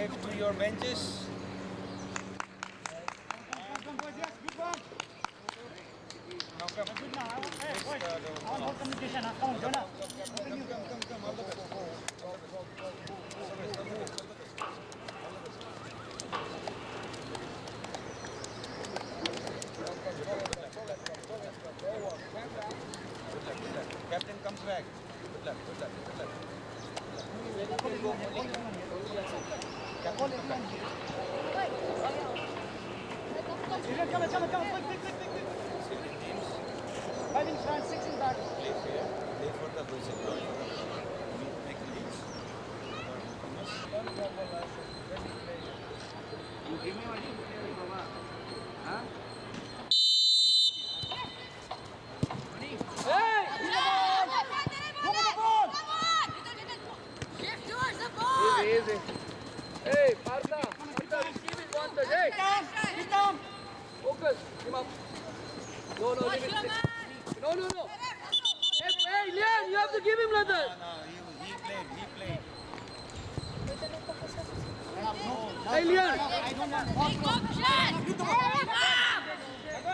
Drive to your benches. Come, boys, yes, good one. Now come. Good now. Hey, boys. I want more communication. Come on, Jonah. Come. All the best. Captain comes back. Good luck. Captain, Come. Quick. 5 in front, 6 in back. play fair. Play for the whistle. We make leads. You give me what you say, Baba. Huh? Hey! Go with the ball! Shift towards the ball. Easy. Hey, Partha, receive it one touch. Hey, Get down! focus. Him up. No, leave it. No. Hey, Leon, you have to give him like that. No, he played. Hey, Leon. I don't want Big option.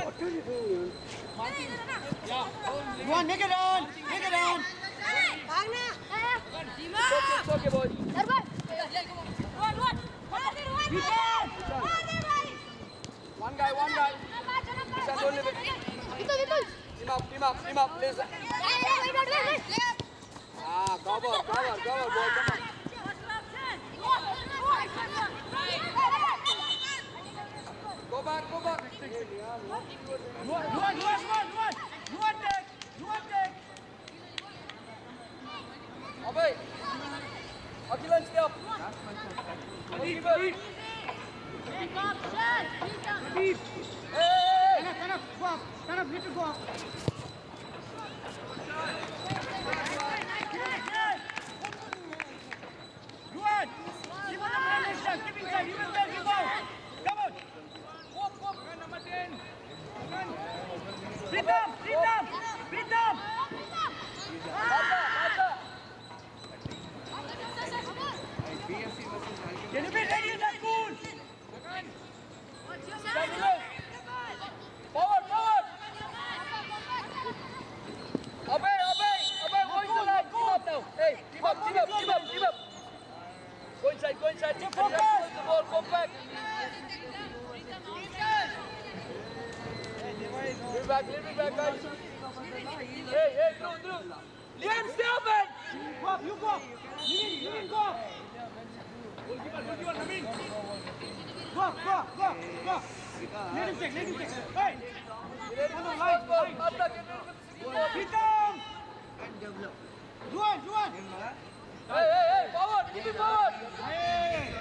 What are you doing? You want make it on! It's okay, boys. One guy. Ishan, don't leave it. Him up, please. Cover, boy, come on. Go back. You want take! Abhay. Akhilan, stay up. Goalkeeper. Hey. Stand up, go up, little go up. Yuan, give him the ball next time, keep inside, he will get you go. Come on. Walk, number 10. Beat them. Partha. Can you be ready in that goal? Forward. Abhay, going to line. Keep up now. Hey, keep up. Go inside. Focus. The ball, come back. Leave it back, guys. Hey, through. Leon, stay up, man. Go up, you go. Livin, go. Goalkeeper, come in. Go. Let him take. Hey. Partha, get rid. Beat them. Yuan. Hey, forward. Keep it forward. Hey.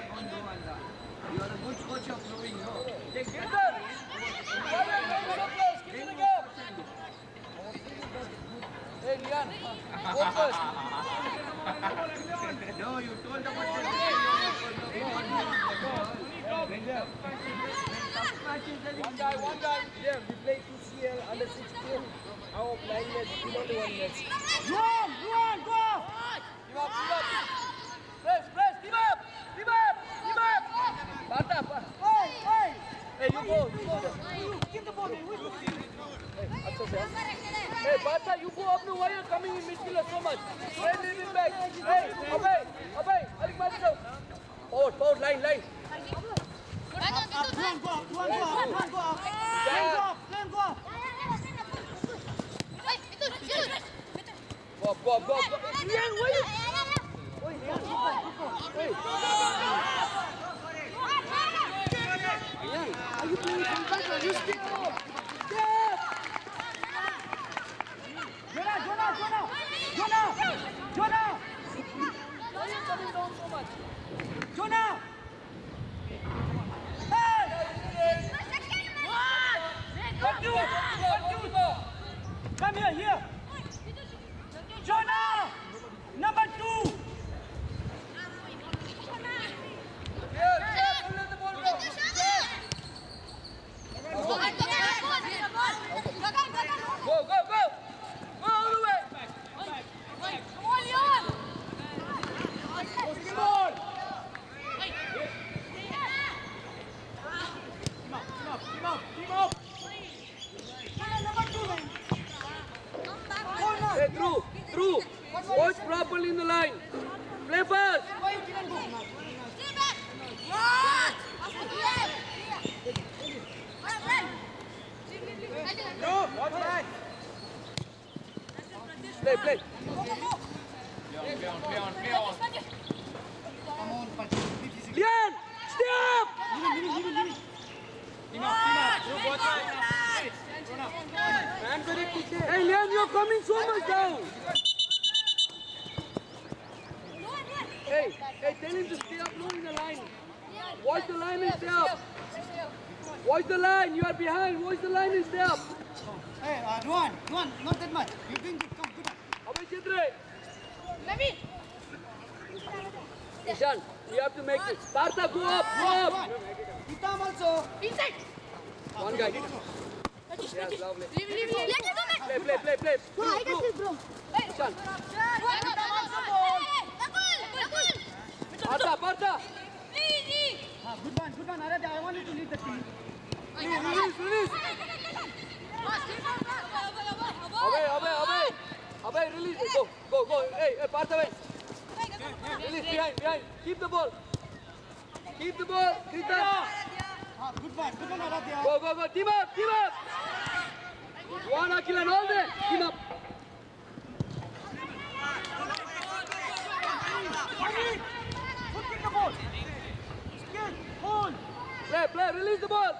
You are a good coach of throwing, no? Get there. Keep it again. Hey, Leon. Focus. No, you told the One guy. Yeah, we play 2CL under 16. Our playing match, still only 1 match. Yuan, go. Team up. Press. Team up. Partha. Hey. Hey, you go. Give the ball, man. Hey, Partha, you go up now. Why are you coming in midfield so much? Hey, leave him back. Hey, Abhay. Alik Madhav. Forward, line. Yuan, go up. Let him go up. Go. Leon, why you? Hey. Leon, are you playing contact or you still? Yeah. Jonah. Why are you coming down so much? Jonah. Hey. Come here. Jonah. Number 2. Yeah, don't let the ball go. Go. Go all the way. Hey, tell him to stay up low in the line. Watch the line and stay up. Watch the line. You are behind. Watch the line and stay up. Hey, Ruan, not that much. You're doing good. Come, good. Abhay Chitra. Naveen. Ishan, you have to make it. Partha, go up. Vitam also. Inside. One guy. Yes, lovely. Leave. Let it go back. Play. No, I got this, bro. Hey, Ishan. Nakul. Partha. Lead. Good one. Aradhya, I want you to lead the team. Release. Abhay, release. Go. Hey, Partha, wait. Release behind. Keep the ball. Krita. Good one, Aradhya. Go. Team up. One Akilan, all there. Team up. Kick the ball. Skill, hold. Play. Release the ball.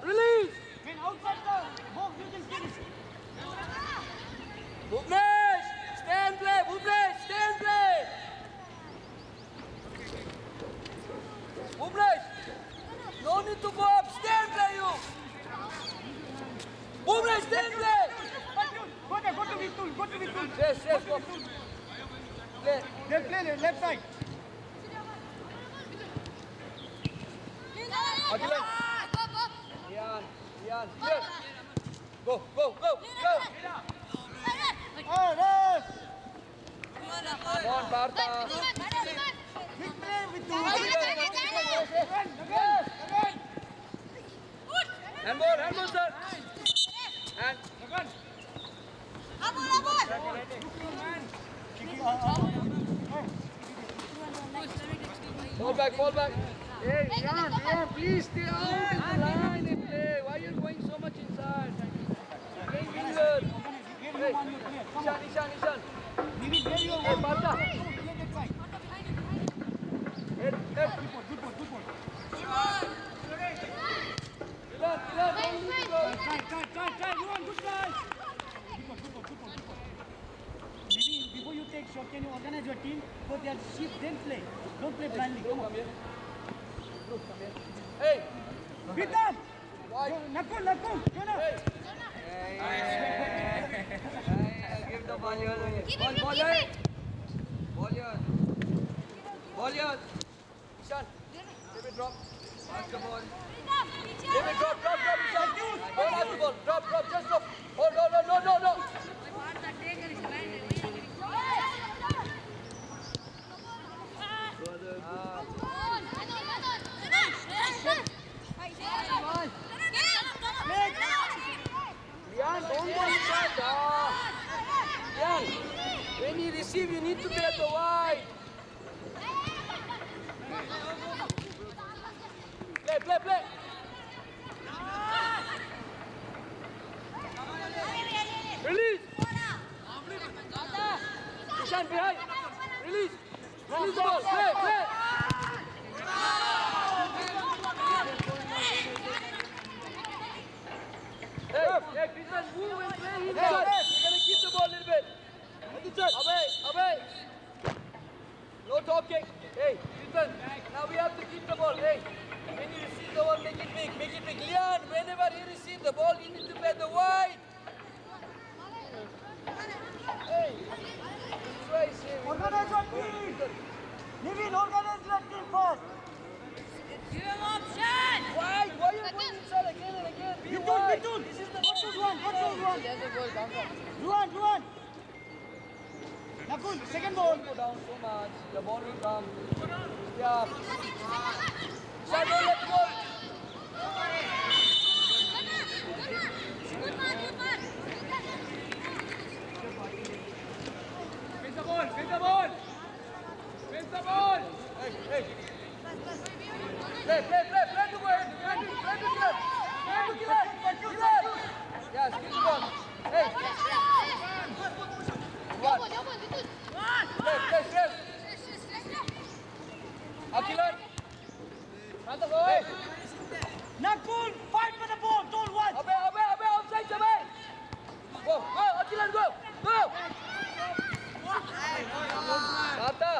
Release. When outside the box, you can finish. Bhuvnesh, stay and play. Bhuvnesh, no need to go up. Stay and play, you. Bhuvnesh, stay and play. Go to Vitul. Yes, go. Play. Then play left side. Akilan. Ian. Here. Go. Oh, ref. Come on, Partha. Big play with you. Handball, sir. And fall back. Hey, Ian, please stay out in the line and play. Why are you going so much inside? Playing winger. Hey, Ishan. Hey, Partha. Good ball. Try. Ruan, good try. Good ball. Maybe before you take shot, can you organize your team? Go there, shift, then play. Don't play blindly. Come on. Hey, Vitam. why? Nakul. Jonah. Give the ball here. Keep it. Ball here. Ishan, David drop. Pass the ball. David drop, Ishan. Don't ask the ball. Drop, just drop. Oh, no. Ian, don't go inside. Ian, when you receive, you need to be at the wide. Play. Release. Ishan behind. Release the ball. Play. Hey, Krishnan, move and play him. You're gonna keep the ball a little bit. Abhay. No talking. Hey, Krishnan, now we have to keep the ball. Hey, when you receive the ball, make it big. Leon, whenever you receive the ball, you need to play the wide. Hey, try saving. Organize your team. Naveen, organize your team first. Give him option. Wide. Why are you going inside again and again? Be Vitul. wide. Go This is the to Ruan. Ruan. Nakul, second ball. Don't go down so much. The ball will come. Yeah. Shut don't let go. Win the ball. Hey. Play to go ahead. Play to Kiran. Yes, keep the ball. Hey. One. Play. Akilan. Run the ball. Hey. Nakul, fight for the ball. Don't watch. Abhay, outside, Abhay. Go, Akilan, go. Partha.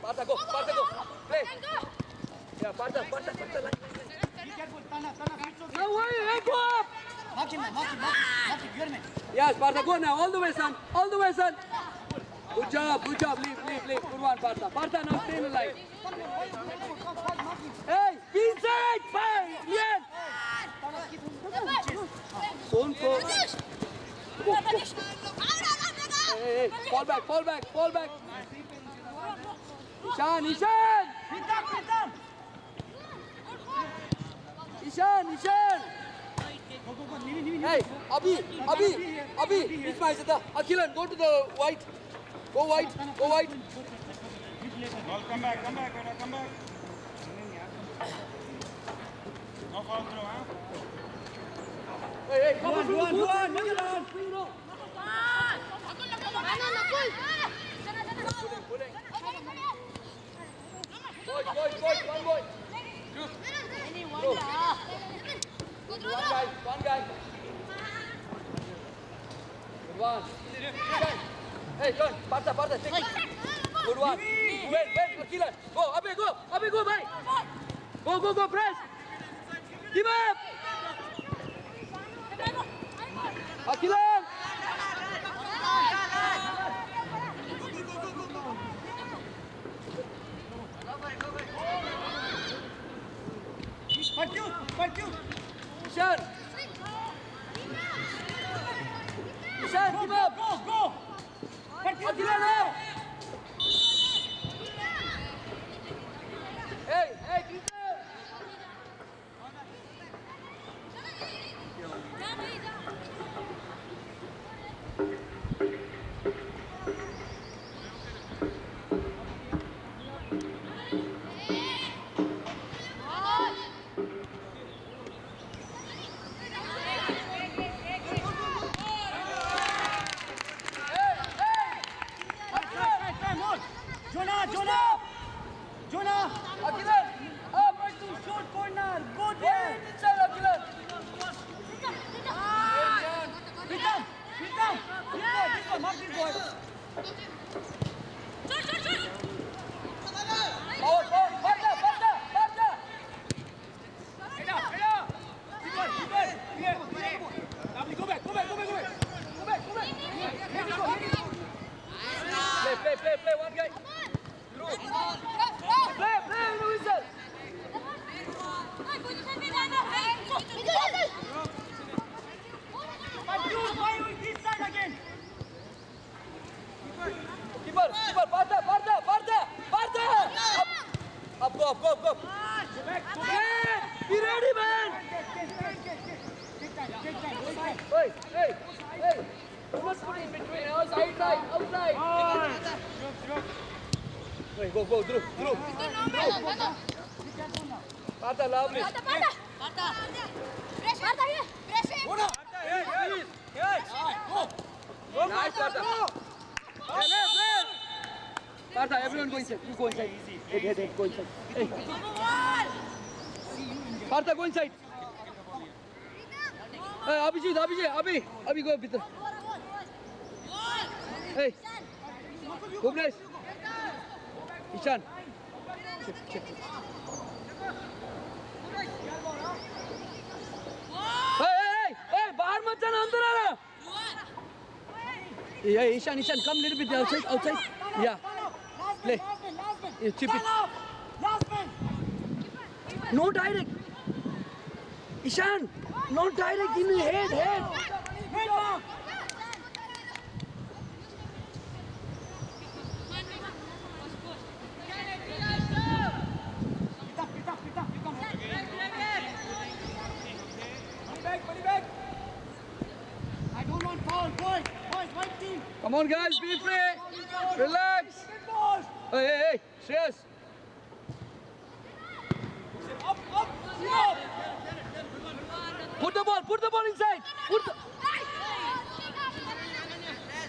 Partha, go. Play. Yeah, Partha. Be careful, Tana, switch on. No way, hey, go up. Mark him, your man. Yes, Partha, go now. All the way, son. Good job. Leave. Good one, Partha. Partha, now stay in the line. Hey, be inside. Fine. Yes. Don't go. Hey. Fall back. Ishan. Sit down. Ishan. Go. Nimi. Hey, Abhi, it's my sister. Akhilan, go to the white. Go white. Ball, come back, beta, come back. No foul through, huh? Hey, Go on. Boys, one boy. One guy. Good one. Hey, John, Partha, take it. Good one. Wait, Akhilan. Go, Abhi, go, bhai. Go, press. Give up. Akhilan. Partiu. Ishan, give up. Go. Akhilan, up. Hey, Krishna. Jonah. Akhilan, up. Short corner. Go Hey, there. inside, Akhilan. Sit down. This one. Mark this boy. Power, Partha. Go back. Play, one guy. Play, no whistle. Why with this side again? Keeper, Partha. Up, go. Go back. Yeah, be ready, man. Take time. Hey. You must put it in between. Outside. Hey, go, Dhruv. Partha, lovely. Nice, Partha. Hey, left. Partha, everyone go inside. You go inside. Hey, go inside. Hey. Partha, go inside. Hey, Abhijit, Abhi, go Peter. Hey, go Blaze. Ishan. Check. Hey, बाहर मत जाना, अंदर आना. Yeah, Ishan, come a little bit outside. Yeah, play. Yeah, chip it. Last man. No direct. Ishan, not direct in the head. Head mark. Pick up. Money back. I don't want foul, boys, white team. Come on, guys, be free. Relax. Hey, Shreyas. Up. Put the ball inside.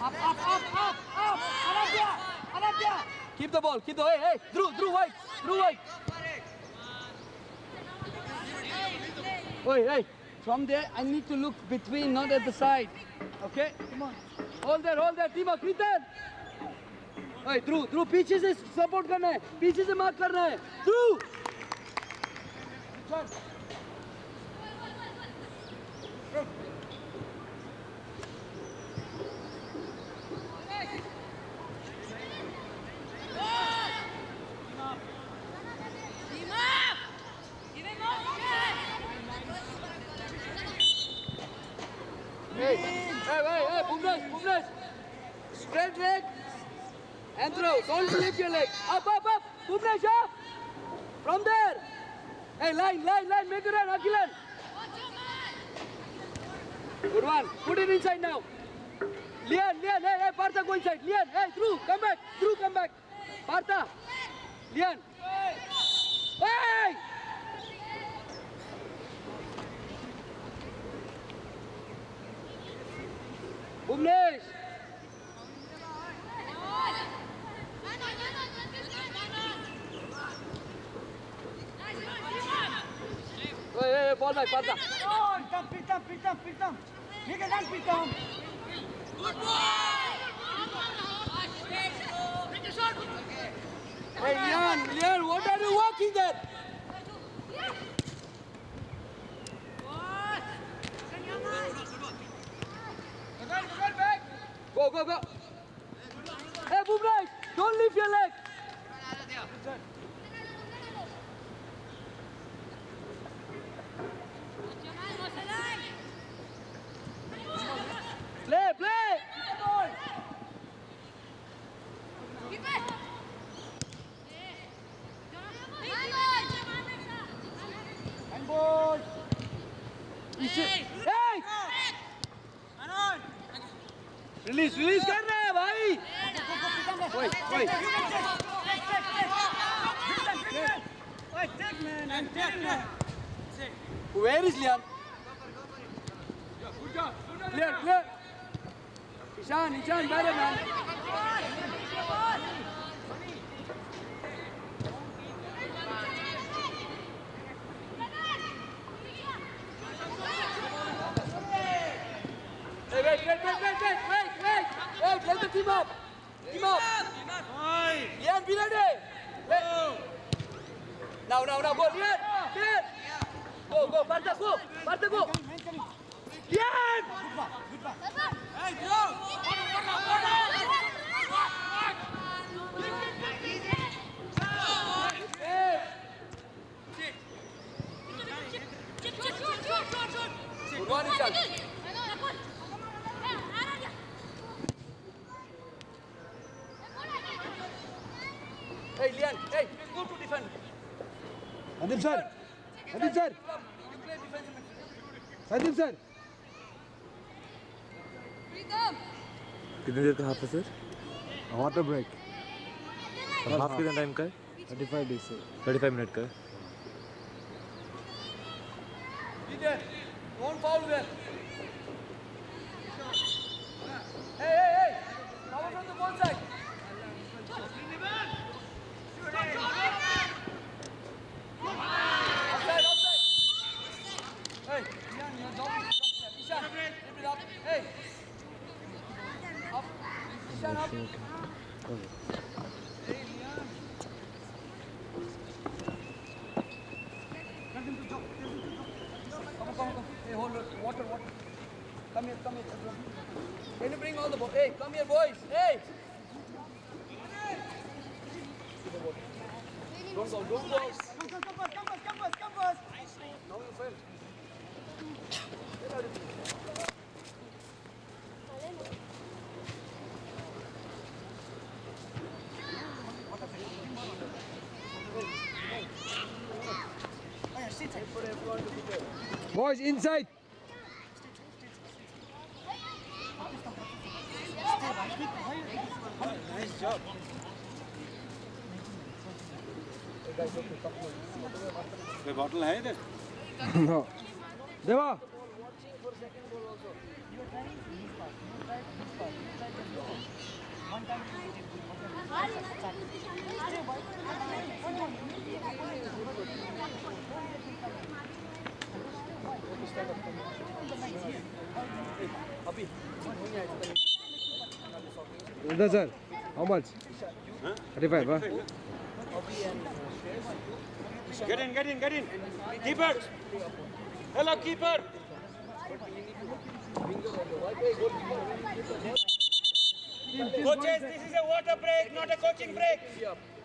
Up. Arabia. Keep the ball. Hey, Drew White. Hey, from there, I need to look between, not at the side. Okay? Come on. hold there, team up, Keaton. Hey, through, पीछे से support करना है, पीछे से mark करना है, through. Team up! Give him option! Hey, Bumraj. Straight leg and throw. Don't lift your leg. Up. Bumraj, up. From there. Hey, line. Make it run, Akilan. Watch your man! Good one. Put it inside now. Lian. Hey, Partha, go inside. Lian, hey, through, come back. Partha. Lian. Hey! Bumnesh. Hey, ball back, Partha. Pritam. Make a run, Pritam. Hey, Lian, what are you walking there? Go. Hey, Bumraj, don't lift your leg. Play. Handball. Hey! Anon. Release कर रहा है भाई. Wait. Take man. Where is Lian? Clear. Ishan, better man. Hey, wait. Hey, let the team up. Lian, be ready. Now, go, Lian. Go, Partha, go. Lian! Hey, go. Hey! Good one, Ishan. Hey, Lian, go to defend. Sandeep sir. You play defensive midfield. Sandeep sir. कितनी देर का half है sir? Water break. और half कितना time का है? 35 days. 35 minute का है. Be there. Don't foul there. Hey. Cover from the ball side. Outside. Hey, you're down. Ishan, lift it up. Hey. Up. Ishan, up. Come. Hey, hold it. Water. Come here. Can you bring all the boys? Hey, come here, boys. Hey. Don't go. Campus. Now you fail. Boys, inside. Nice job. कोई bottle है इधर? No. देवा. अभी That's sir. How much? 35, huh? Get in, get in, get in. Keeper. Hello, keeper. Coaches, this is a water break, not a coaching break.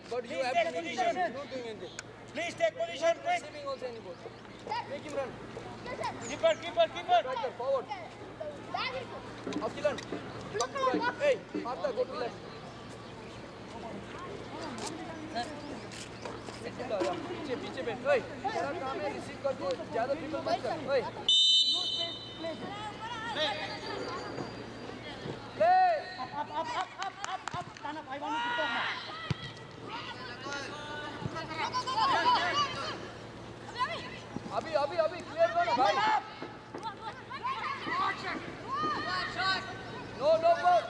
But you Please have take to position. not doing anything. Please take position, quick. Receiving also anymore. Make him run. Keeper, keeper, keeper. Striker, forward. Akilan, come to right. Hey, Arda, go to left. पीछे पीछे बैठ ओए तेरा काम है receive कर दो ज्यादा ट्रिपल मत कर ओए play Up. Stand up. I want you to talk now. अभी क्लियर करो भाई नो बॉल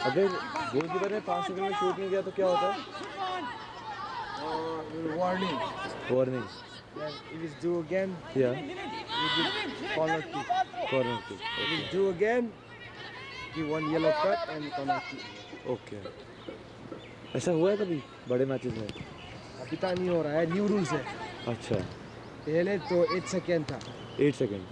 अगर गोलकीपर ने 5 सेकंड में शूट नहीं किया तो क्या होता है? Warning. Warning. If it's do again, या corner kick. Corner kick. If it's do again, give 1 yellow card and corner kick. Okay. ऐसा हुआ है कभी बड़े मैचेस में? अभी तक नहीं हो रहा है, न्यू रूल्स है. अच्छा. पहले तो 8 सेकंड था. 8 second.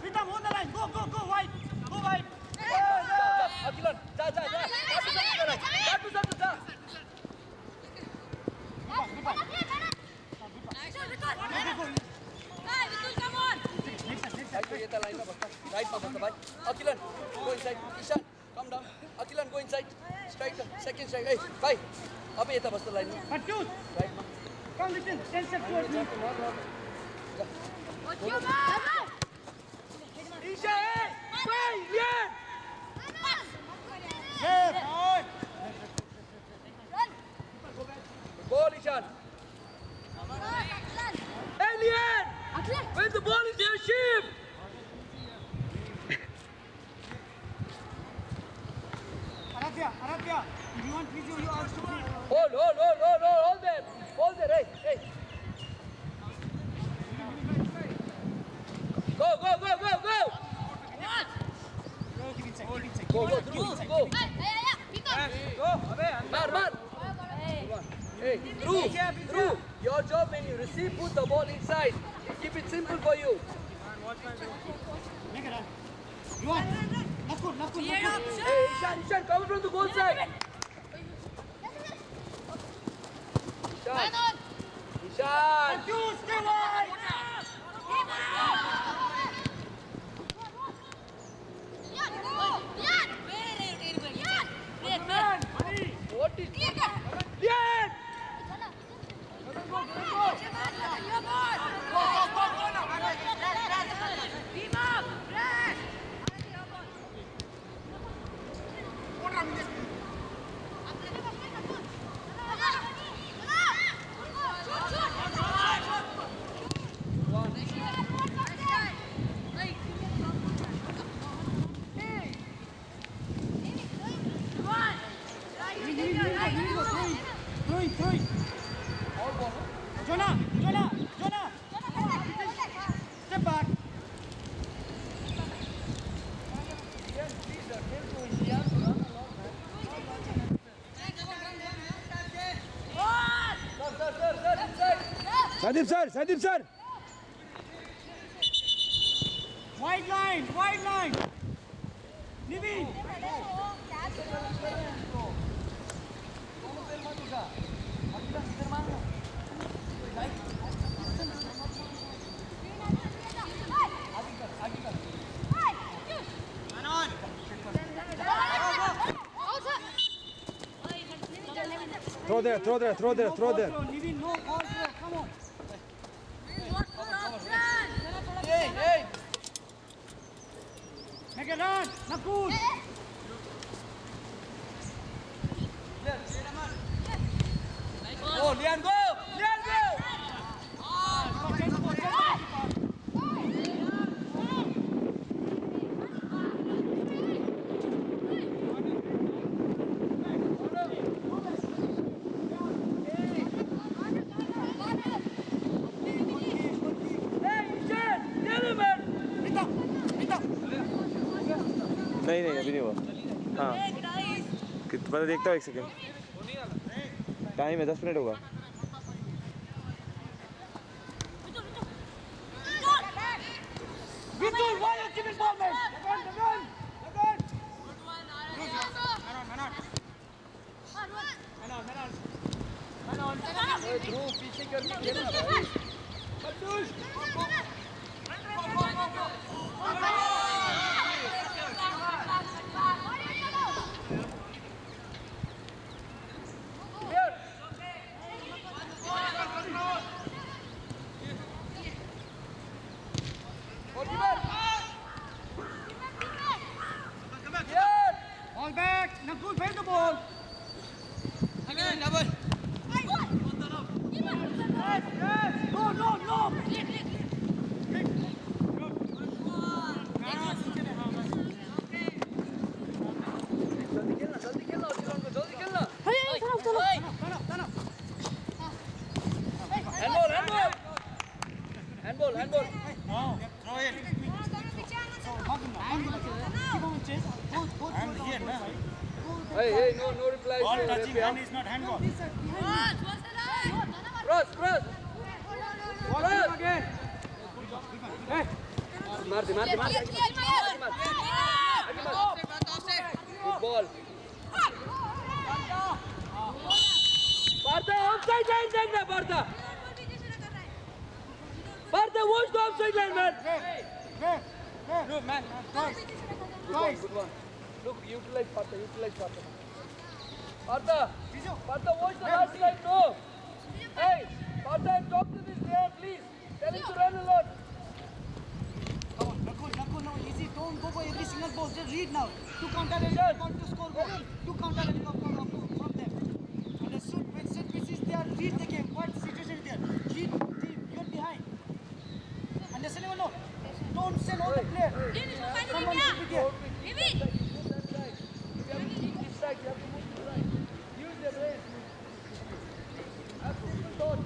Pritam, hold the line. Go wide. Go wide. Akhilan जा लाइन में बस्ता राइट में बस्ता भाई Akhilan go inside Ishaan come down Akhilan go inside strike second strike ए भाई अबे ये बस्ता लाइन में But shoot. राइट में Come little. 10 steps towards me. Ishaan भाई ये ball Ishan Alien when the ball is your ship Arathya, if you want physio, you also play. hold there hey go through mar hey through your job when you receive put the ball inside keep it simple for you Make it run. You want? Not good. hey Ishan come from the goal side Ishan You stay wide. what is Lian Throwing. Jonah. Step back. Sandeep sir. Wide line. Niveen. Throw there. Niveen, no ball there. Come on. hey Make a run. Nakul. Go, Lian, go! Lian, go! नहीं नहीं अभी नहीं हुआ। हाँ कितना पता देखता हूँ, 1 सेकंड टाइम है, 10 मिनट होगा। Vitul, why you keeping ball, man? Again. ध्रुव पीछे करके खेलना भाई। Ball back. Nakul, face the ball. Again, double. Yes. No. जल्दी खेलना जीवन को, जल्दी खेलना। Turn up. Handball. No, throw in. Keep on chase. Go. Hand here, na. Hey, no reply. Ball touching hand is not handball. Cross. Ball him again. Hey. मार दे। Good ball. Partha, offside line देखना Partha. Partha, watch the offside line, man. Hey. No, man. Good one. Look, utilize Partha. Partha, watch the last line, no. Hey, Partha, talk to this player, please. Tell him to run a lot. Come on, Nakul, no, easy. Don't go for every single ball. Just read now. To counter and want to score goal. To counter and from them. Understood? When set pieces they are, read the game. What situation is there? Read team. You're behind. Understand or not? Don't send all the players. Someone should be there. You have to keep this side, you have to move to the right. Use the brain. Have simple thoughts.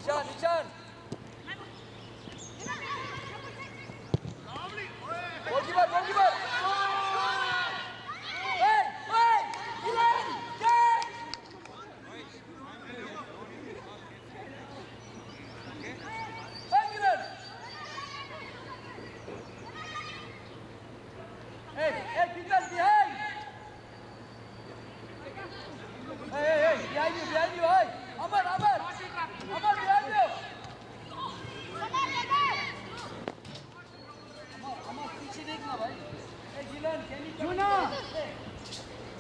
Nishan. Goalkeeper. Hey! Dylan! Hey, Dylan! Hey, Dylan, behind! Hey, behind you, hey! Amar, behind you! Amar, पीछे देखना भाई. Hey, Dylan, can you come? Juna!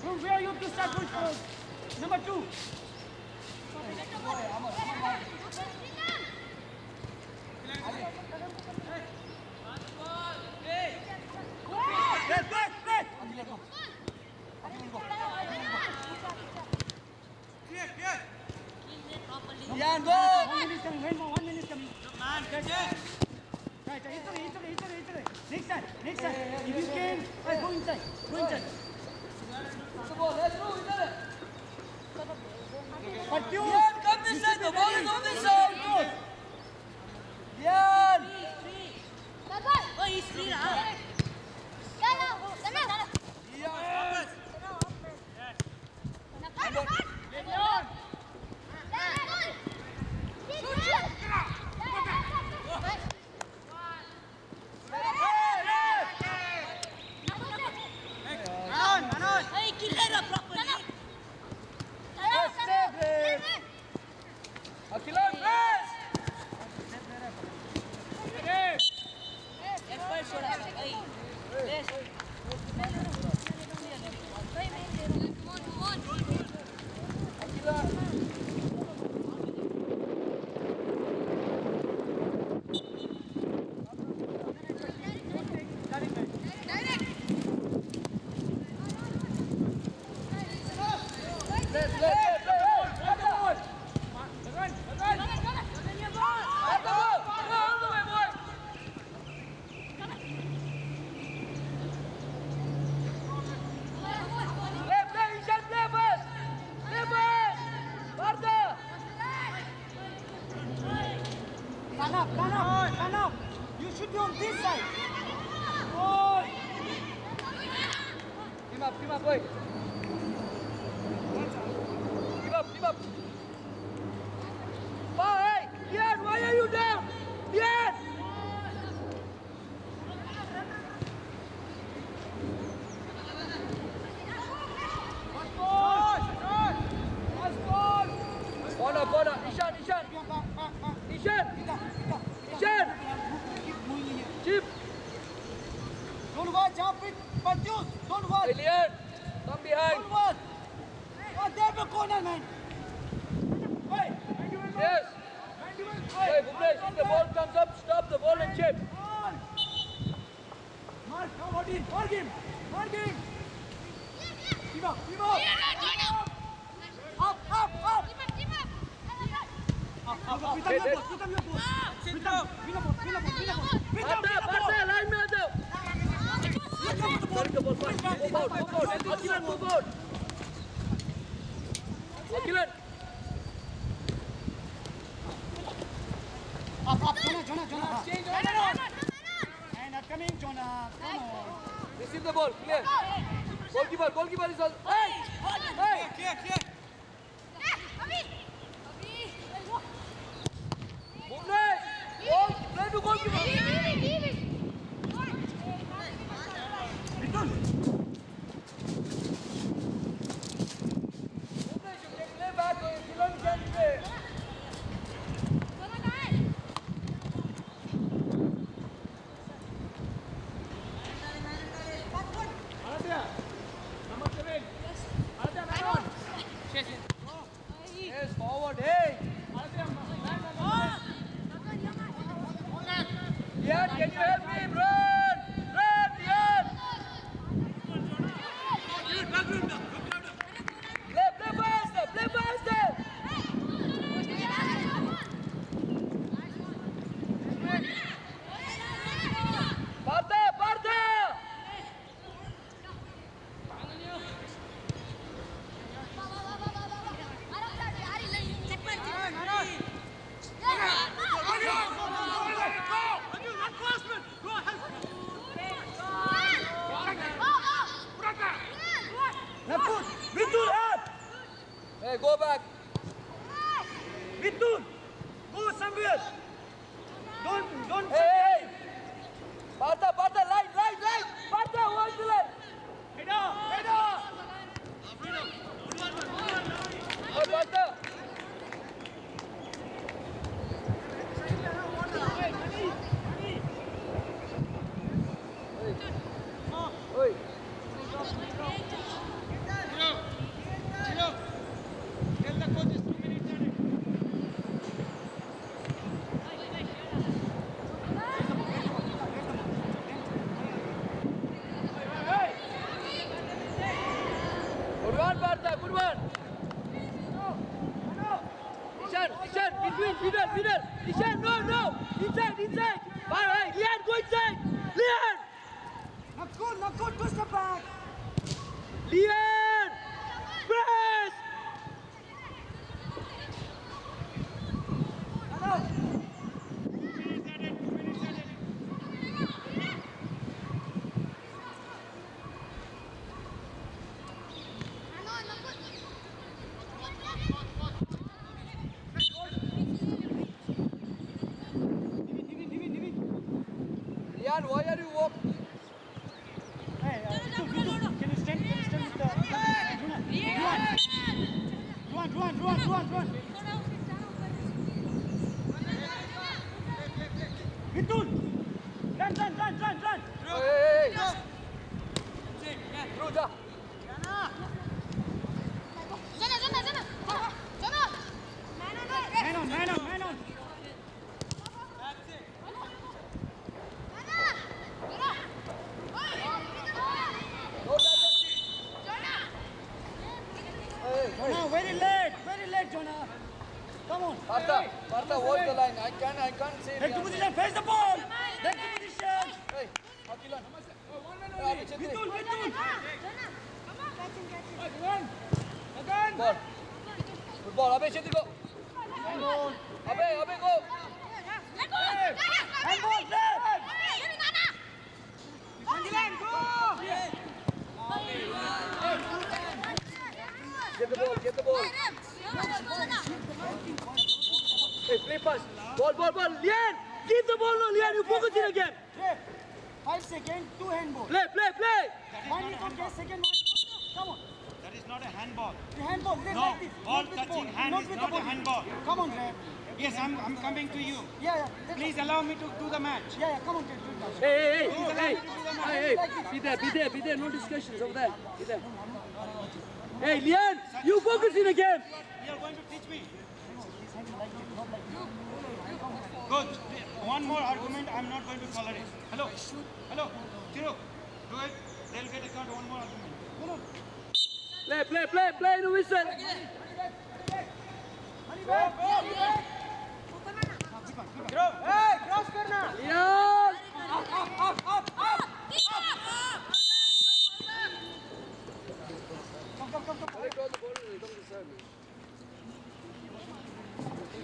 From where you have to start with number 2. Back! Lian, go! 1 minute is coming. 1 minute is coming. Man, catch it. Right. Next time. If you can, go inside. The ball, let's go, इधर. But you... Lian, come this side, the ball is on this side. Lian! should be on this side. Team up, boy. Team up. Oh, hey, Lian, why are you down? Lian! Corner. Ishan. Chip. Don't watch, jump it, but use. Don't watch. Hey, Lian, come behind. Don't watch. Oh, there's the corner, man. Yes. Hey, Bhuvnesh, if the ball comes up, stop the ball and chip. Mark, come on in. Mark him. Give up. Up. Pick up your ball. Win the ball. line में आ जाओ. Sorry, the ball. Move out. Akilan, move out. Akilan. Up, Jonah. And upcoming, Jonah. Come on. Receive the ball. Clear. Goalkeeper is all. Hey. Clear. Bhuvnesh. Ball. Play to goalkeeper. Bhuvnesh, you can play back. Akilan can play. Yes, forward. Hey. Lian, can you help me? Run, Lian. Play faster. Partha. Vidul, up. Hey, go back. Vidul, go somewhere. Don't. Hey. Partha, line. Partha, watch the line. Head up. Oh, Partha. Oi. Tell the coaches 2 minutes. Good one, Partha. Good one. Ishan, between, middle. Ishan, no. Inside. Right. Lian, go inside. Lian. Not good. Twist the back. Lian. Press. Lian, why are you walking? Hey, Vidul, can you stand with the Run. Vidul, run. Hey. Through, ja. Man on. No touch. Hey. Jonah, very late, Jonah. Come on. Partha, watch the line. I can't see. Back to position, face the ball. Back to position. Hey, Akilan. Vidul. Ball. Good ball. Abhay Chetri, go. Abhay, go. Handball, left. Get the ball, get the ball. Hey, play pass. Ball. Lian, keep the ball now, Lian. You focus it again. 5 seconds, 2 handball. Play. One is okay, second one. Come on. That is not a handball. The handball, this No, like this. ball Not with the touching ball, hand not is with not the a body. handball. Come on, Ref. Yes, I'm coming to you. Yeah. That's Please allow me to do the match. Yeah, come on, Ted. Hey. Be there. No discussions over there. Be there. Hey, Lian, you focus in again. You are going to teach me. Good. One more argument I'm not going to tolerate. Hello. Chiro, do it. They'll get a card. One more argument. Play in the whistle. Hey, cross करना. Lian.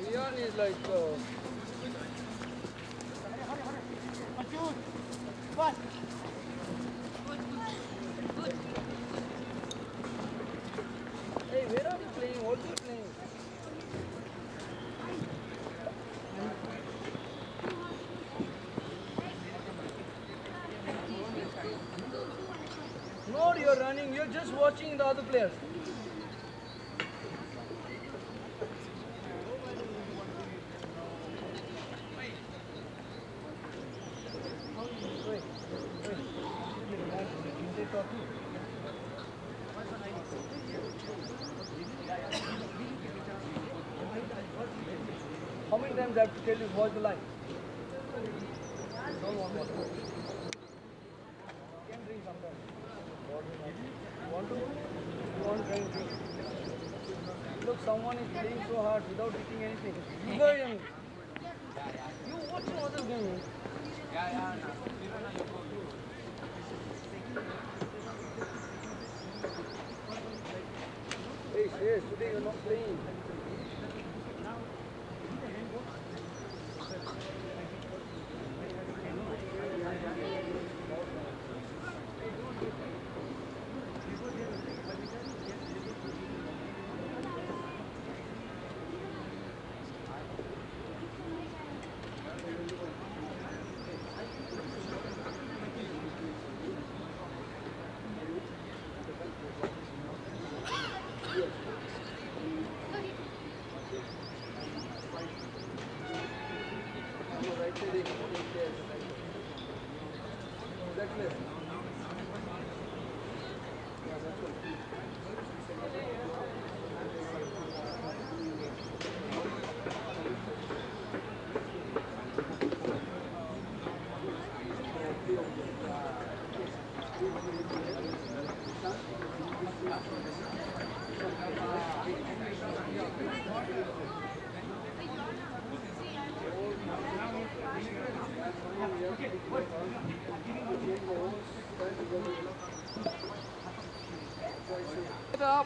Lian is like... Confused. One. Hey, where are you playing? What are you playing? No, you're running. You're just watching the other players. How many times I have to tell you watch the line? Don't want water. Can drink sometimes. Want to? You want drink? Look, someone is playing so hard without hitting anything. You watching other game? Hey, today you're not playing.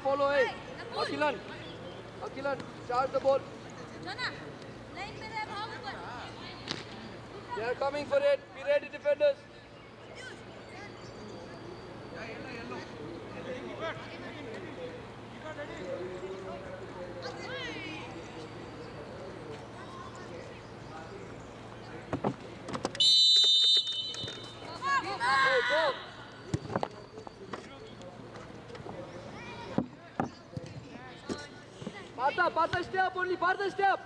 Follow it. Akilan, charge the ball. They are coming for it. Be ready, defenders. Hey, go. Partha, step only. Partha, step.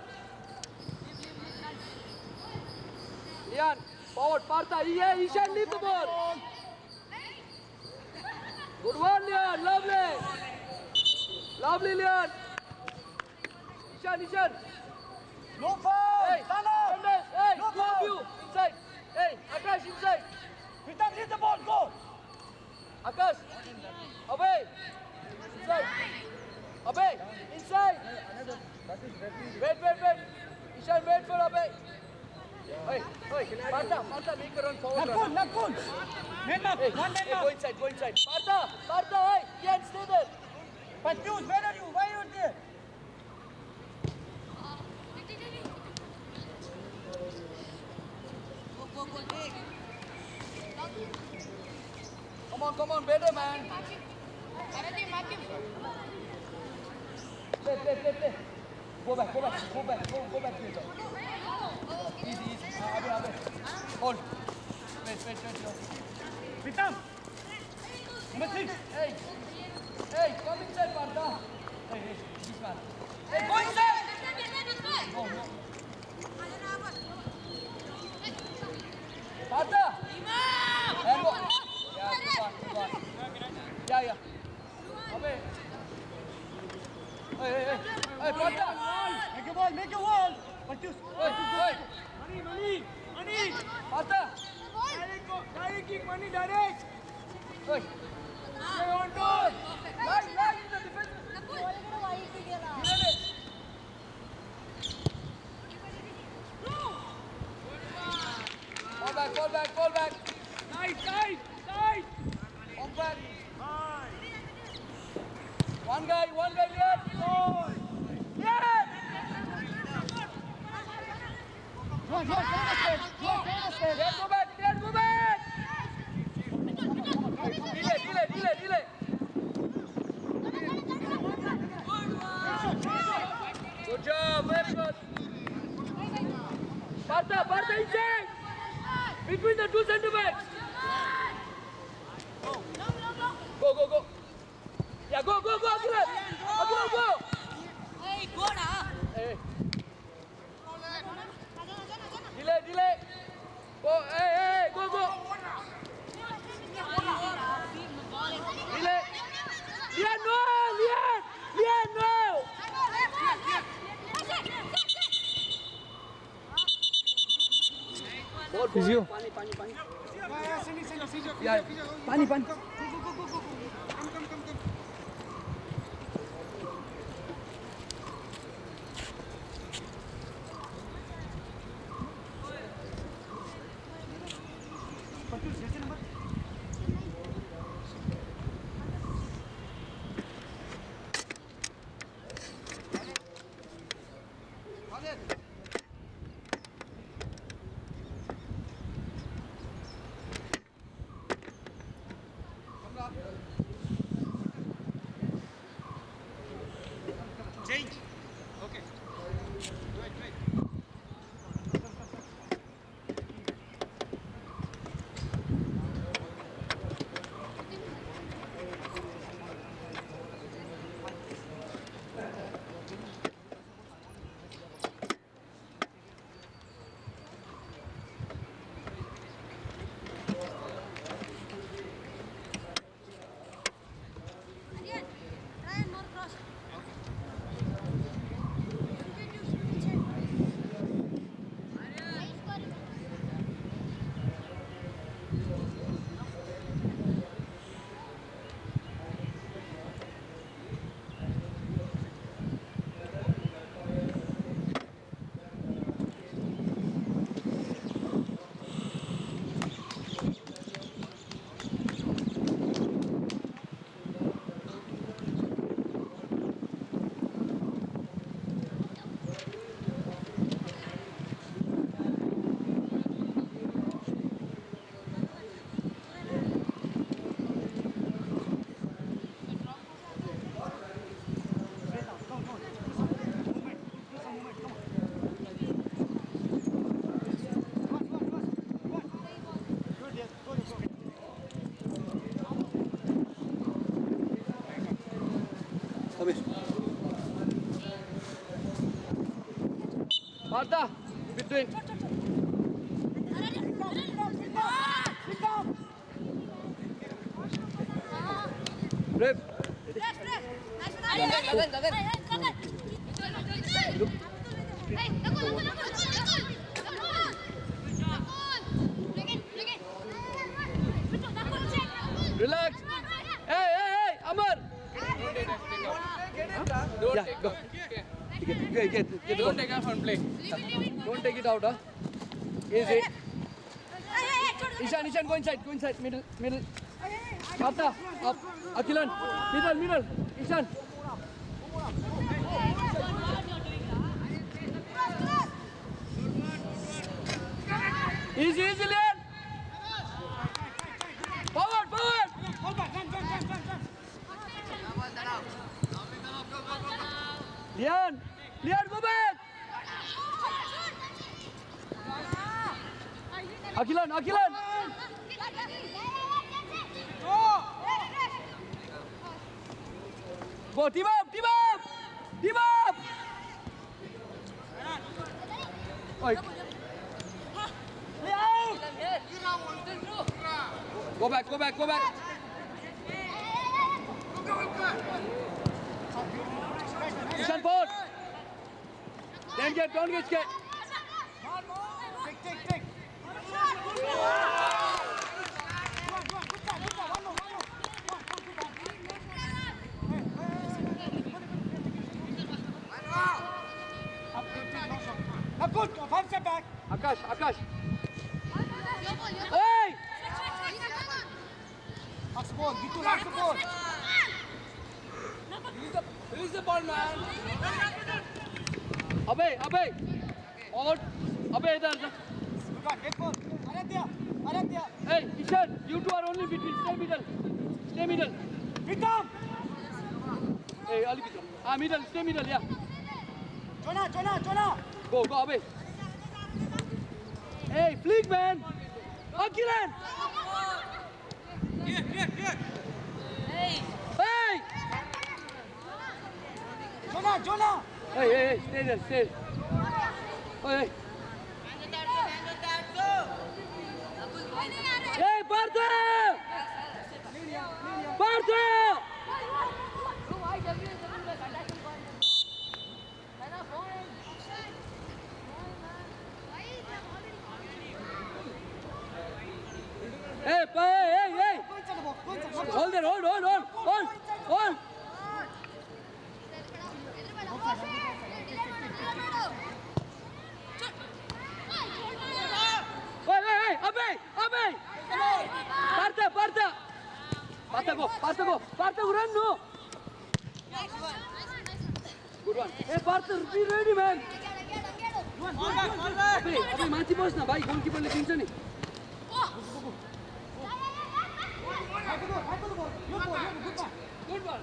Lian, forward. Partha. Yeah, Ishan, leave the ball. Good one, Lian. Lovely, Lian. Ishan. No foul. Hey, defenders. Hey, No two of foul. you. Inside. Hey, Akash, inside. Pritam, leave the ball. Go. Akash, away. Inside. Abhay, inside. Wait. Ishan, wait for Abhay. Hey, Partha, make a run forward. Nakul. Man up. Hey, One man hey, up. go inside. Partha, hey, Lian, stay there. Confused. Where are you? Why are you there? Come on, better man. play. Go back to it. Easy. Abe. Hold. Wait. Vitam. Number 6. Hey, come inside, Partha. Hey, this man. Hey, go inside. No. Partha. And go. Yeah, good one. Yeah. Abe. Hey, Partha. Make a wall. Patus. Hey. Money. Partha. Direct kick, money, direct. Hey. Stay on goal. Line in the defense. Fall back. Nice. Fall back. One guy left. Yeah. Let's go back. Delay. Good job, very good. Partha inside. Between the two center backs. Go. Yeah, go, Akilan. Go. Hey, go now. Hey. Delay. Go, hey, go. Delay. Lian, no. Physio. Yeah, pani. Come. Patus, jersey number. Change. Okay. Right. Try and more cross. Partha, between. Rep. Relax. Hey, Amar. Yeah, go. Get the ball. Don't take off and play. Don't take it out, huh? Easy. Ishan, go inside, middle. Partha, up. Akilan, middle. Ishan. Easy, Lian. Forward. Hold back. Run. Lian, go back. Akilan. Go, team up. Oi. Go back. Ishan forward. Don't get scared. Take. Now good, 5 step back. Akash. Hey! Last ball, Gitu, last ball. Release the ball, man. Abhay. Out. Abhay, idhar. Good one, take ball. Aradhya. Hey, Ishan, you two are only between. Stay middle. Vikram. Hey, Ali Vikram. Middle, stay middle, yeah. Jonah. Go, Abhay. Hey, flick, man. Akilan. Clear. Hey. Jonah. Hey, stay there. Hey. Hey, Partha! Hey! Go inside the ball. Hold there, hold. Hey, Abhay! Partha, go. Partha, run, no. Good one. Hey, Partha, be ready, man. Abhay, माथि बस न भाइ, गोलकिपरले दिन्छ नि. Good one.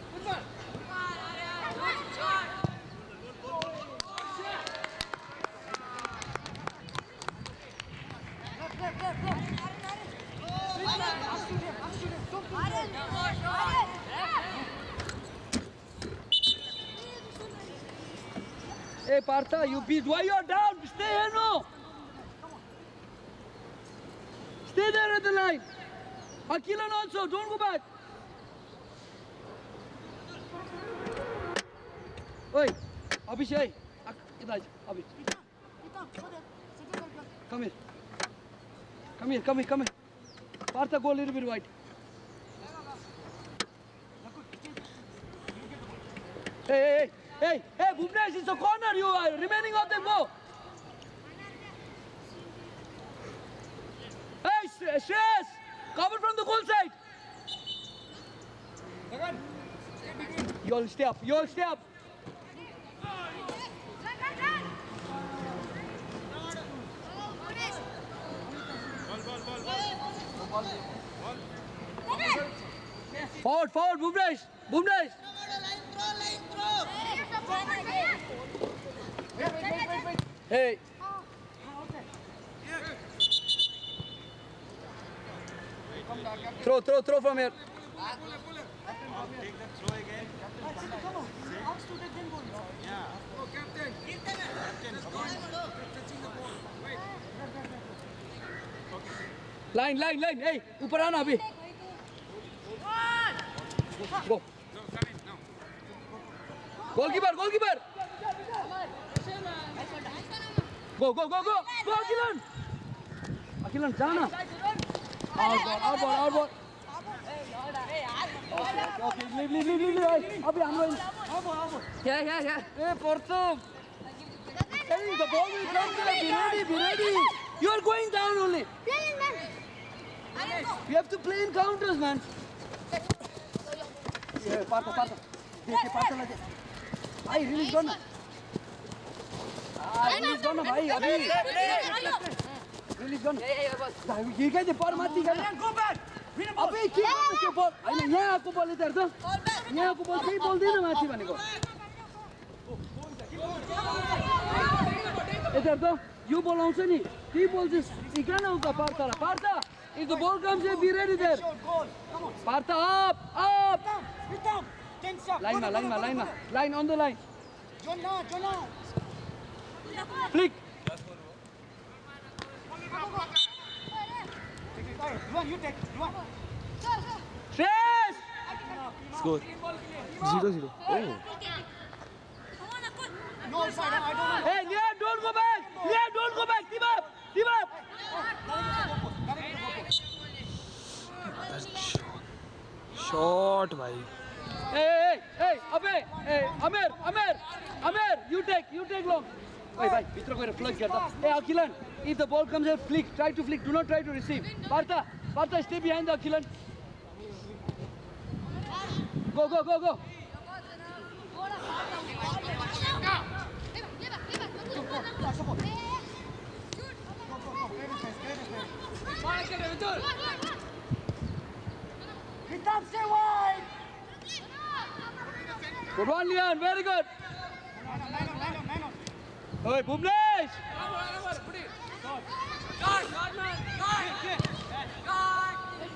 Hey, Partha, you beat. Why you're down? Stay here, no. Stay there at the line. Akilan also, don't go back. Oi, Abhishek. Idhar, Abhi. Come here. Partha, go a little bit wide. Hey, Bhuvnesh, it's a corner. You are remaining of them. Go. Hey, Shreyas, cover from the goal side. You all stay up. Forward, Bhuvnesh. Hey. Throw from here. Take the throw again. Come on. Out to the then goal. Yeah. Line. Hey, ऊपर आना अभी. Go. Goalkeeper. Go, Akilan, जाना. Out ball. Okay, leave. अभी हम लोग. Yeah. Hey, Porto. Hey, the ball will come there. Be ready. You are going down only. You have to play in counters, man. Yeah, Partha. Partha लगे. Hey, release gone. Release gone, भाई अभी. Release gone. ये क्या है पर मत दिखा. Go back. अबे किक के बॉल. अरे यहाँ आपको बॉल इधर तो. यहाँ आपको बॉल सही बॉल देना माची बने को. इधर तो you ball आउँछ नि ती ball चाहिँ सिकान उता पार्तालाई पार्ता if the ball comes here be ready there Short goal. Come on. पार्ता up up Sit down. 10 steps. लाइनमा लाइनमा लाइनमा line on the line Jonah. flick Ruan, you take. Ruan. Trace Score 0-0. Oh. Come on, Akul. No side. I don't know. hey Liam don't go back team up Shot भाई. hey अबे hey Amer you take long hey भाइ भित्र गएर flick गर्दा hey Akilan if the ball comes here flick try to flick do not try to receive Partha stay behind the Akilan go Hitam, stay wide. good one Liam very good Man on. hey Bhuvnesh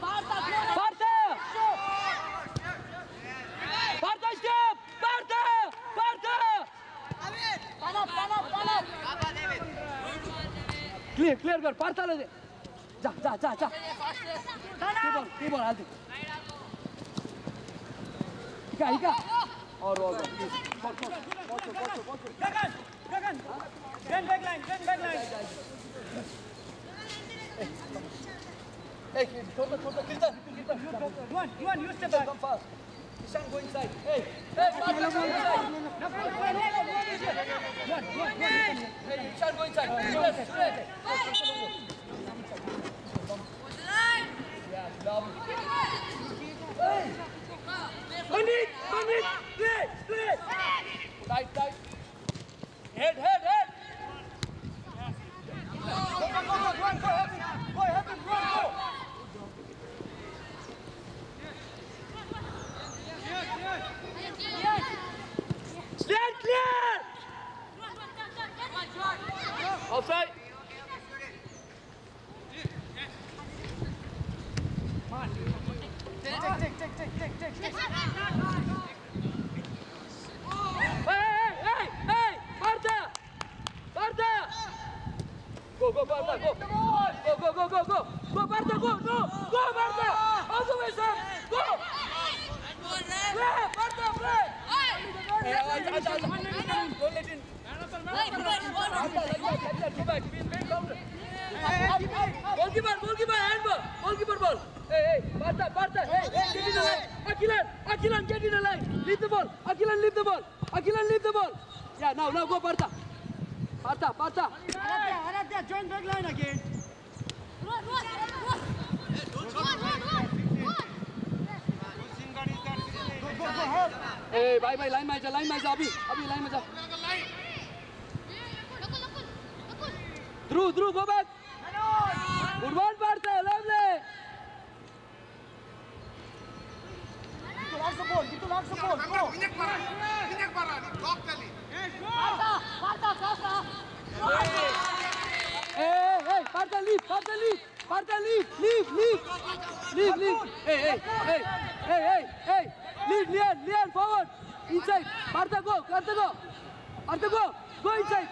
Partha step Partha clear कर पार्थाले दे जा के ball हाल दे हिका और Gagan. Then back line. hey छोटा कीर्तन Ruan, you step back. come fast Ishan go inside hey Partha go inside hey Ishan go inside straight yeah love Bandit straight tight head Go, Ruan, go, help him, Ruan, go. stand clear outside Take. Hey, Partha! Go, Partha, go! Go, Partha, go! No! Go, Partha! All the way, sir! Go! Play, Partha, play! Hey, don't let in. Partha, like that, go back. Be in counter. Goalkeeper, handball. Goalkeeper ball. Hey, Partha. Hey, get in the line. Akilan, get in the line. Leave the ball. Akilan, leave the ball. Yeah, now go, Partha. Aradhya, join back line again. Run. Go, help. Hey, bye, line में जा, अभी line में जा. Dhruv, go back. Good one, Partha, lovely. Gitu laks the ball, go. Hey, Partha, leave. Hey, leave, Lian, forward. Inside. Partha, go. Go inside.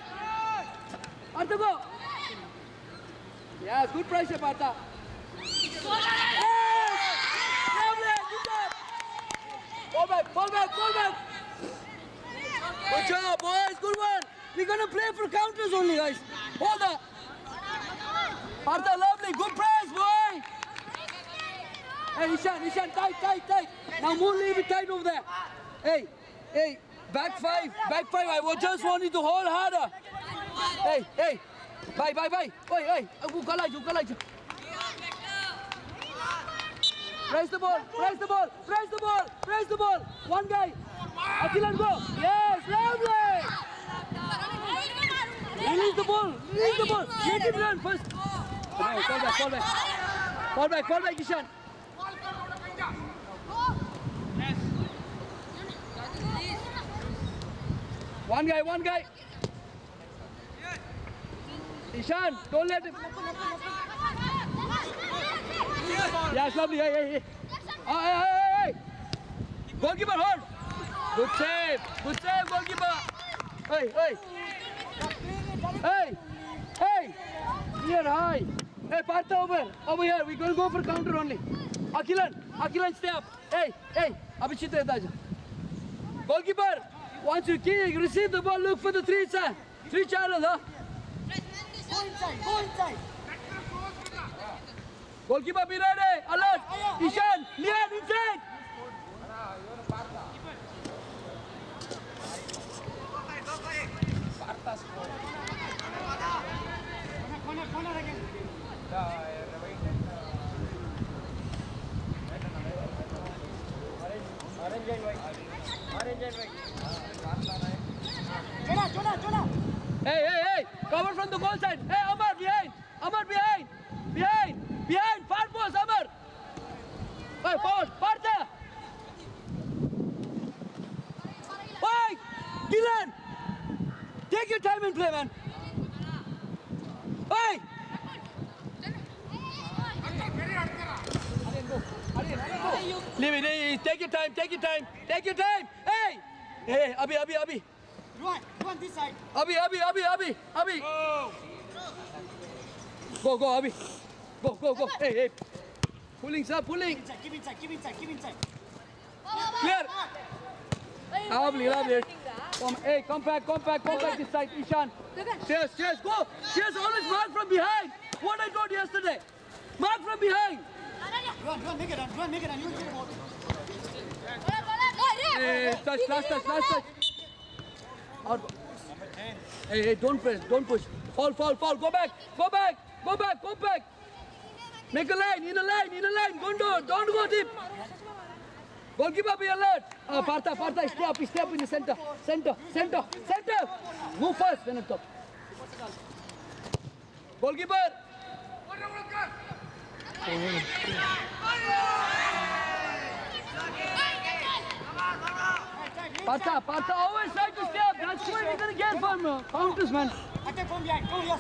Partha, go. Yeah, good pressure, Partha. Hey! Lovely, good job. Fall back. Good job, boys. Good one. We're gonna play for counters only, guys. Hold up. Partha, lovely. Good press, boy. Hey, Ishan, tight. Now move a little bit tight over there. Hey, back five. I just want you to hold harder. Hey. Bye. Oi. Ukalai. Press the ball. One guy. Akilan, go. Yes, lovely. Release the ball. Let him run first. Fall back, Ishan. One guy. Ishan, don't let him. Yes, lovely. Hey. Hey. Goalkeeper, hold. Good save, goalkeeper. Hey. Here, high. Hey, Partha, over here. We're going to go for counter only. Akilan, stay up. Hey. Abhishit, Daja. Goalkeeper, once you receive the ball, look for the three channels, huh? Go inside. Goalkeeper, be ready. Alert. Ishan, Lian, inside. Corner again. Jonah. Hey. Cover from the goal side. Hey, Amar, behind. Behind. Far post, Amar. Hey, forward. Partha. Hey, Dylan. Take your time and play, man. Hey. Leave it. Take your time. Hey, Abhi. Ruan, this side. Abhi. Go, Abhi. Go. Hey. Pulling. Keep inside. Clear. Lovely. Hey, come back this side, Ishan. Cheers, go. Cheers, always mark from behind. What I told yesterday. Mark from behind. Ruan, make it run. You will get the ball. Hey, touch. Out. Hey, don't press, don't push. Fall. Go back. Make a line, in a line. Don't go deep. Goalkeeper, be alert. Partha, stay up in the center. Move first, then top. Goalkeeper. Partha, always try to stay up. That's why we're gonna get from counters, man. Attack from behind. Come here.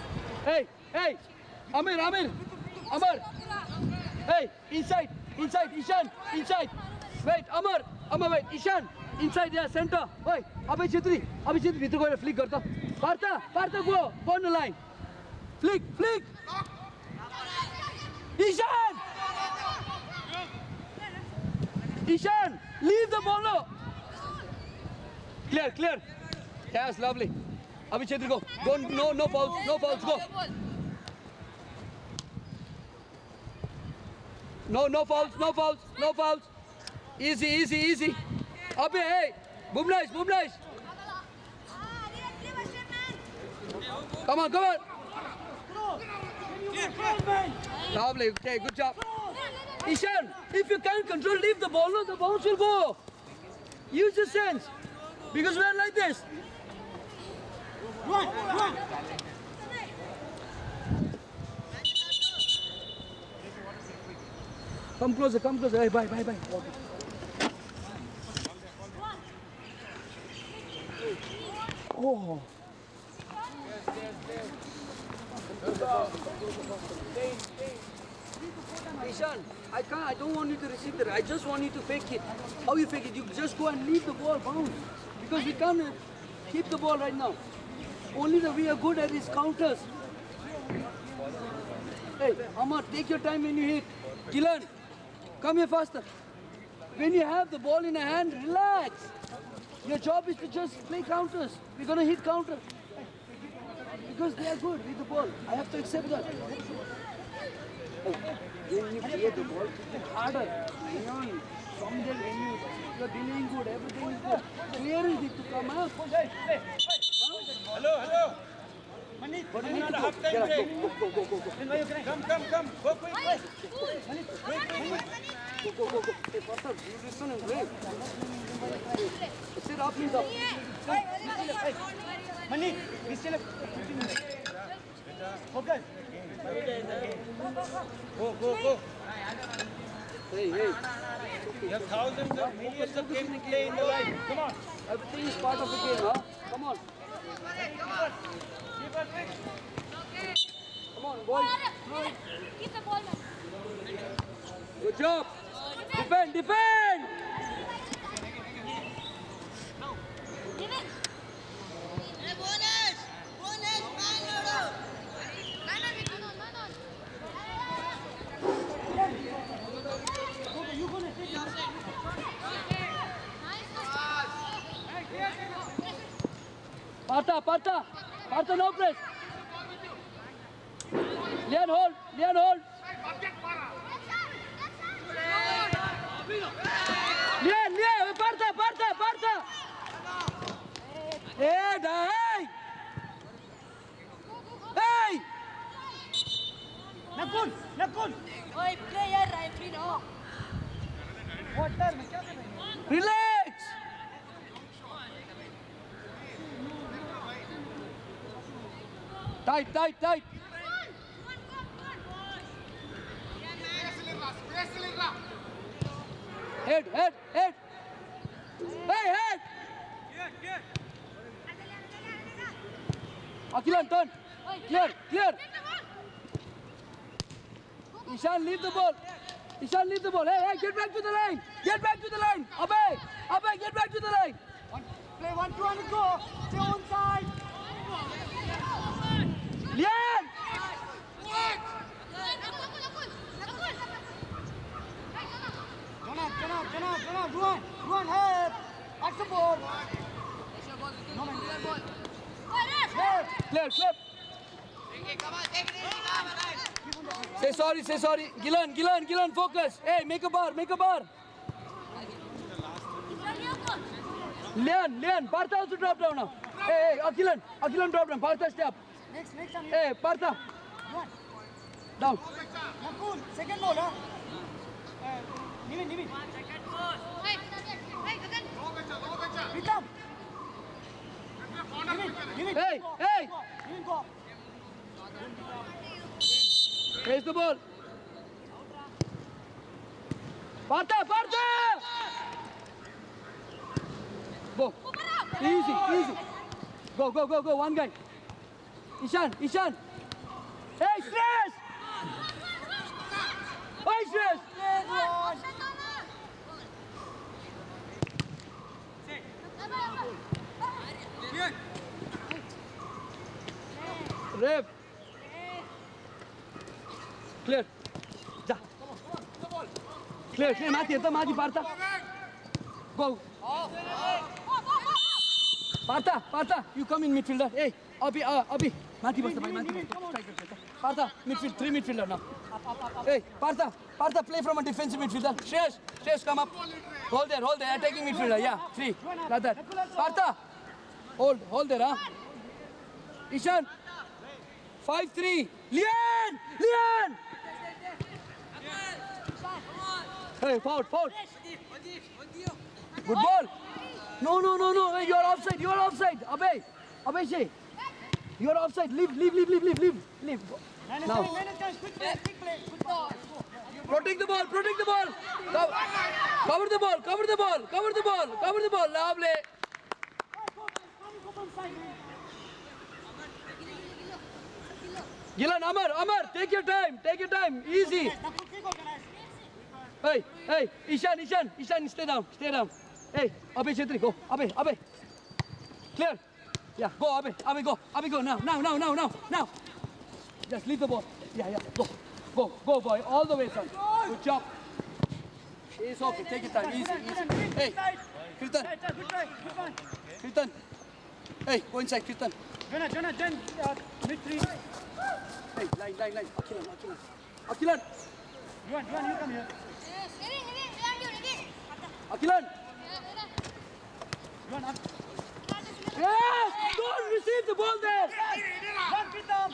Hey. Amar. Hey, inside. Ishan, inside. Wait, Amar, wait. Ishan, inside, yeah, center. Wait, Abhi Chitri, Vitra go flick karta. Partha, go on the line. Flick. Ishan, leave the ball now. Clear. Yes, lovely. Abhi Chitri, go. No fouls, go. No fouls. Easy. Abhi, hey. Bumnice. Come on. Lovely. Okay, good job. Ishan, if you can't control, leave the ball. No, the bounce will go. Use your sense. Because we're like this. Ruan. Come closer. Hey, bye. Oh. Ishan, I don't want you to receive it. I just want you to fake it. How you fake it? You just go and leave the ball bounce. Because we can't keep the ball right now. Only that we are good at is counters. Hey, Amar, take your time when you hit. Dylan, come here faster. When you have the ball in a hand, relax. Your job is to just play counters. We're going to hit counters. Because they are good with the ball. I have to accept that. When you play the ball, keep it harder. From there, when you are dealing good, everything is good. Clearing it to come up. Hello. Manit, What do you need another to half time do? break. Come. Go quick. Go. Hey, Partha, you listen and play. Sit up, please up. Manit, we still have 15 minutes. Focus. Go. Hey. You have thousands of millions of games to play in the life. Come on. Everything is part of the game, huh? Come on. Come on, boy. Keep the ball, man. Good job. Defend, defend. Give it. You gonna take it. Partha, no press. Lian, hold. Lian, Partha. Hey, hey. Nakul. Oi, play यार referee no. Water में क्या कर रहे हैं? Relax. Tight. Head. Hey, head. Akilan, turn. Clear. Ishan, leave the ball. Hey, get back to the line. Abhay, get back to the line. Play 1-2 and go. Stay on side. Lian. Jana, Ruan, help. At the ball. No man. Help. Clear. Say sorry. Gilan, focus. Hey, make a bar. Lian, Partha also drop down now. Hey, Akilan drop down. Partha stay up. Next time. Hey, Partha, Ruan. down. Nakul, second ball, huh? Nimin. Pritam. Nimin. Hey. Nimin, go. Face the ball. Partha. Go. Easy. Go. One guy. Ishan. Hey, stress. Why stress? Ref. Clear. Ja. Clear. Mati, Partha. Go. Partha, you come in midfielder. Hey, Abhi. Mati basta, Mati. Partha, midfield, 3 midfielder now. Hey, Partha, play from a defensive midfielder. Shreyas, come up. Hold there. Attacking midfielder. Yeah, 3. Like that. Partha, hold there, huh? Ishan, 5-3. Lian! Hey, foul. Good ball. No. Hey, you're offside. Abhay, say. You're offside. Leave. Now. Quick play. Good ball. Protect the ball. Cover the ball. Lovely. Go from side, man. Gilan, Amar, take your time. Easy. Nakul, kick out, guys. Hey, Ishan, stay down. Hey, Abhay Chetri, go. Abhay. Clear. Yeah, go, Abhay, go. Now. Just leave the ball. Yeah, go, boy. All the way, son. Good job. It's okay, take your time. Easy. Hey, Kirtan. Good try. Good one. Kirtan. Hey, go inside, Kirtan. Jonah, mid-3. Hey, line. Akilan. Ruan, you come here. Akilan. Ruan, up. Yes! Don't receive the ball there! Ruan, Pritam.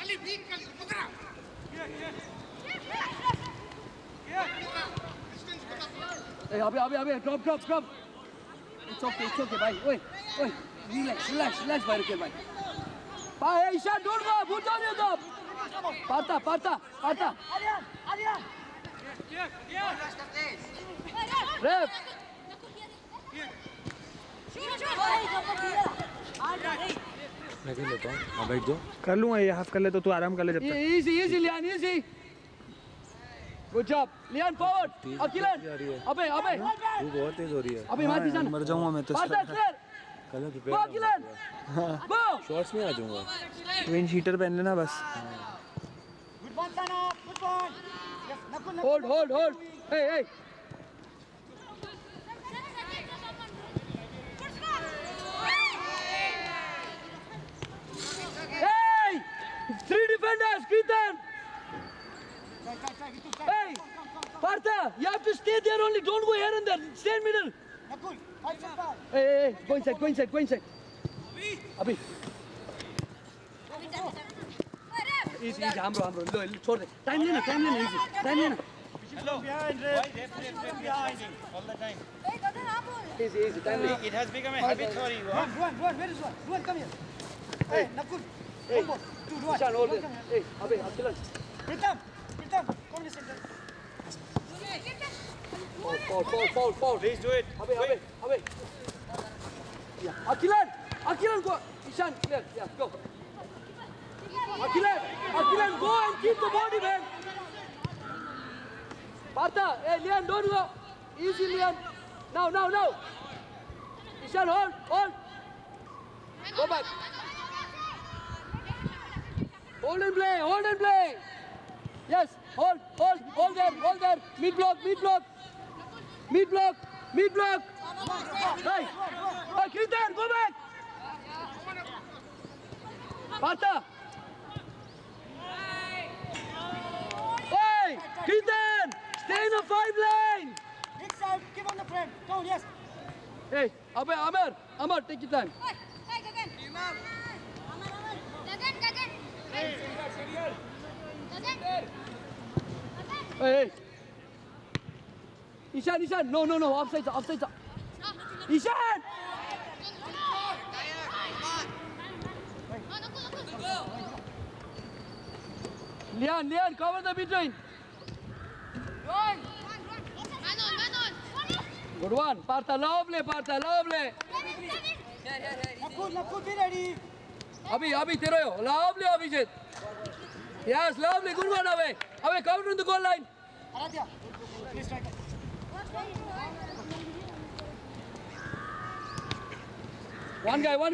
Hey, Abhi, drop. It's okay, bhai. Wait. Relax, bhai, ruke, bhai. Hey, Ishan, don't go. Put on your top. Partha. Aryan. Ref. मैं खेल लेता हूँ, हाँ बैठ जाओ। कर लूँगा ये, हाफ कर ले तो तू आराम कर ले जब तक। Easy, easy, Lian, easy. Good job. Lian, forward. Akilan. अबे तू बहुत तेज हो रही है। अबे माथी जाना। मर जाऊँगा मैं तो। Partha, clear. Colour Go, prepare Akilan. Go. Shorts में आ जाऊँगा। विंड शीटर पहन लेना बस। Good one, Sana. Good one. Yes, Nakul. Hold. Hey. Hey! 3 defenders, Ketan. Try. Hey! Partha, you have to stay there only. Don't go here and there. Stay in middle. Nakul, 5 step back. Hey. Go inside. Abhi. Easy. हम लो छोड़ दे. Time लेना easy. Time लेना. Hello. Behind, why referee behind him all the time? Easy. Time लेना. It has become a habit for you, huh? Ruan, where is Ruan? Ruan, come here. Hey, Nakul. Hey. One more. Two, Ruan. Ishan, hold Ruan, it. come here. Hey, Abhi, Akilan. Pritam, come this center. Foul. Please do it. Abhi. Yeah. Akilan, go. Ishan, clear. Yeah, go. Akilan, go and keep the body, man. Partha, hey, Lian, don't go. Easy, Lian. Now. Ishan, hold. Go back. Hold and play. Yes, hold there. Mid block. Hey, Ketan, go back. Partha. Hey, Ketan, stay in the 5 lane. Big side, give on the front. Down, yes. Hey, Amar, take your time. Hey. Ishan, no, offside. Ishan! Lian, cover the between. Good one. Partha, lovely. Nakul, be ready. Abhi, Tero. Lovely, Abhijit. Yes, lovely. Good one, away, cover on the goal line. Aradhya, please strike it. One guy. We win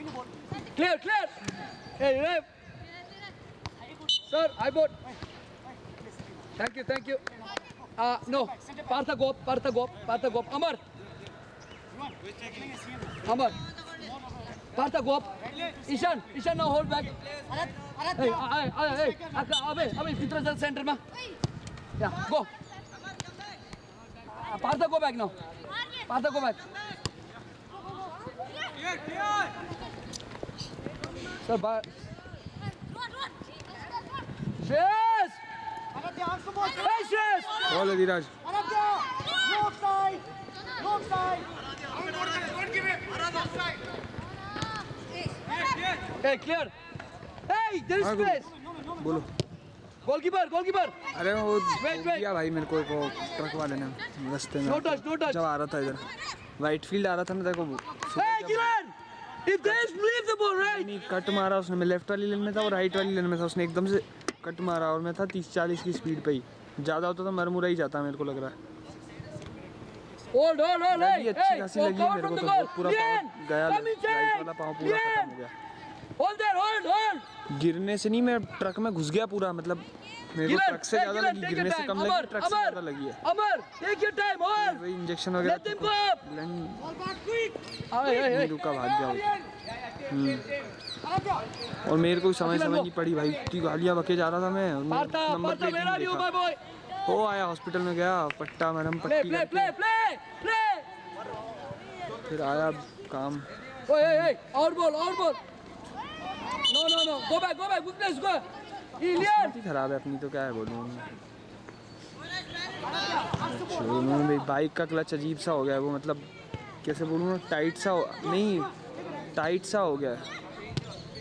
the ball. Clear. Hey, ref. Sir, I bought. Thank you. No. Partha go up. Amar. Partha go up. Ishan, now hold back. Hey, Abhi, Fitra center ma. Yeah, go. Partha go back now. Sir, Shreyas! Aradhya, answer ball. Hey, Shreyas! Ball है Dhiraj. Aradhya, no offside. Hey, clear. Hey, there is space. बोलो। Goalkeeper. अरे वो Wait. दिया भाई मेरे को truck वाले ने रास्ते में। No touch. जब आ रहा था इधर वाइट फील्ड आ रहा था ना देखो। Hey, Kiran! If there is, leave the ball, right? नहीं कट मारा उसने, मैं लेफ्ट वाली लेन में था और राइट वाली लेन में था, उसने एकदम से कट मारा और मैं था 30-40 की स्पीड पे ही। ज़्यादा होता तो मरमुरा ही जाता मेरे को लग रहा है। Hold, लगी hey, अच्छी खासी लगी cover मेरे from को the तो goal. पूरा Lian, पाँव गया, come राइट inside. वाला पाँव पूरा खत्म हो गया। Hold there, hold. गिरने से नहीं, मैं ट्रक में घुस गया पूरा, मतलब मेरे को ट्रक से ज़्यादा लगी, गिरने से कम लगी, ट्रक से ज़्यादा लगी है। Amar, take your time, hold. वही इंजेक्शन वगैरह Let them go up. Hey. रुका भाग गया और मेरे को समझ नहीं पड़ी भाई, इतनी गालियाँ बके जा रहा था मैं, Partha, where are you, my boy? वो आया हॉस्पिटल में गया, पट्टा मैडम पट्टी Play. फिर आया काम। Hey, out ball. No, go back, Bhuvnesh, go. Lian. खराब है अपनी तो क्या है बोलूँ। भाई बाइक का क्लच अजीब सा हो गया है, वो मतलब कैसे बोलूँ, टाइट सा हो गया है,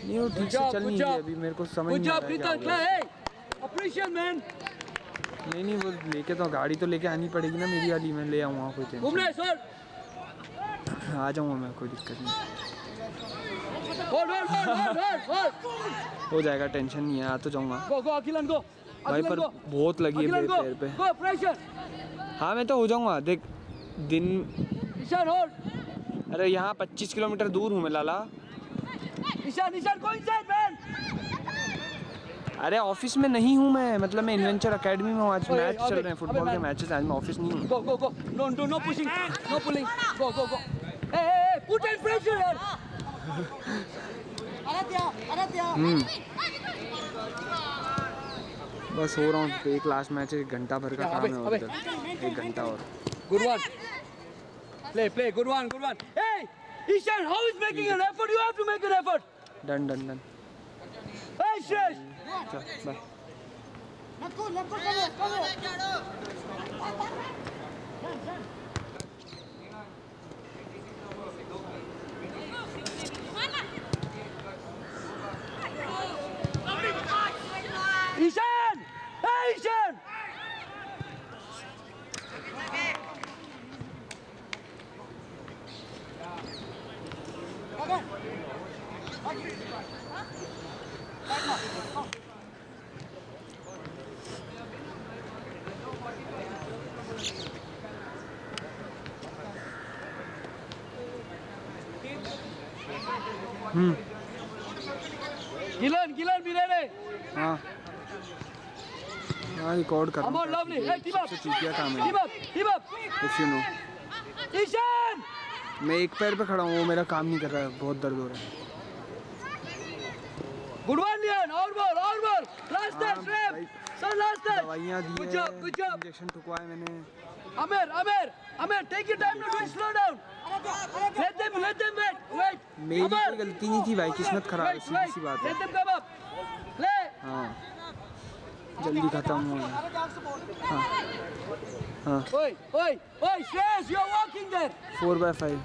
नहीं वो ठीक से चल नहीं रही अभी, मेरे को समझ नहीं आ रहा है क्या हो रहा है। Appreciate, man. नहीं वो लेके तो गाड़ी तो लेके आनी पड़ेगी ना मेरी वाली, मैं ले आऊँगा, कोई टेंशन Bhuvnesh, hold. आ जाऊँगा मैं, कोई दिक्कत नहीं। Hold. हो जाएगा, टेंशन नहीं है, आ तो जाऊँगा Go, Akhilan, go. भाई, पर बहुत लगी है Akhilan, go. पैर पे। Go, pressure. हाँ मैं तो हो जाऊँगा, देख दिन। Ishan, hold. अरे यहाँ 25 किलोमीटर दूर हूँ मैं लाला। Ishan, go inside, man. अरे ऑफिस में नहीं हूँ मैं, मतलब मैं इन्वेंचर एकेडमी में हूँ। आज ओए, मैच चल अबे, रहे हैं, फुटबॉल अबे, के मैचेस। आज मैं ऑफिस नहीं हूँ। Go. No pushing. No pulling. Go. Hey, put in pressure, yaar. Aradhya. बस हो रहा हूँ, एक लास्ट मैच है, 1 घंटा भर का काम है और इधर 1 घंटा और। Good one. Play. Good one. Hey, Ishan, how is making an effort? You have to make an effort. Done. Hey, Shesh. चल bye. Nakul, come here. Ishan! Hey, Ishan! Gilan, be ready. हाँ record कर Come on, lovely. Hey, team up. चूतिया काम है Team up. If you know. Ishan! मैं एक पैर पे खड़ा हूँ, वो मेरा काम नहीं कर रहा है, बहुत दर्द हो रहा है। Good one, Lian. All ball. Last touch, भाई, Rep. Son, last touch. दवाइयाँ दी Good है, job. इंजेक्शन ठुकवाए मैंने। Amer, take your time to do it. Slow down. Let them wait. मेरी Amer. कोई गलती नहीं थी भाई, किस्मत खराब है, सीधी सी बात है। Let them come up. Play. हाँ जल्दी खत्म हुआ। हाँ Oi, Shreyas, you're walking there. 4/5।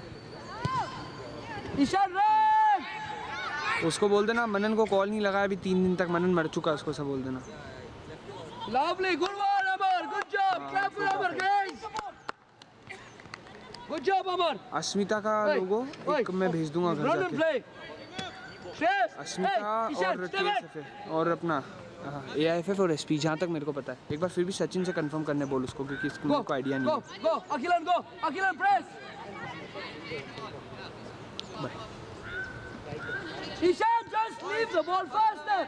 Ishan, run. उसको बोल देना मनन को कॉल नहीं लगाया अभी 3 दिन तक, मनन मर चुका है, उसको सब बोल देना। Lovely, good one, Amar. Good job. Clap for Amar, guys. Good job, Amar. अस्मिता का Oi, लोगो oi. एक मैं भेज दूंगा घर Run and जाके। play. Shreyas, अस्मिता hey, Ishan, और stay back. TSF और अपना AIFF और SP, जहाँ तक मेरे को पता है। एक बार फिर भी सचिन से कंफर्म करने बोल उसको, क्योंकि इसको मेरे को आइडिया नहीं है। Go. Akhilan, press. Ishan, just leave the ball faster.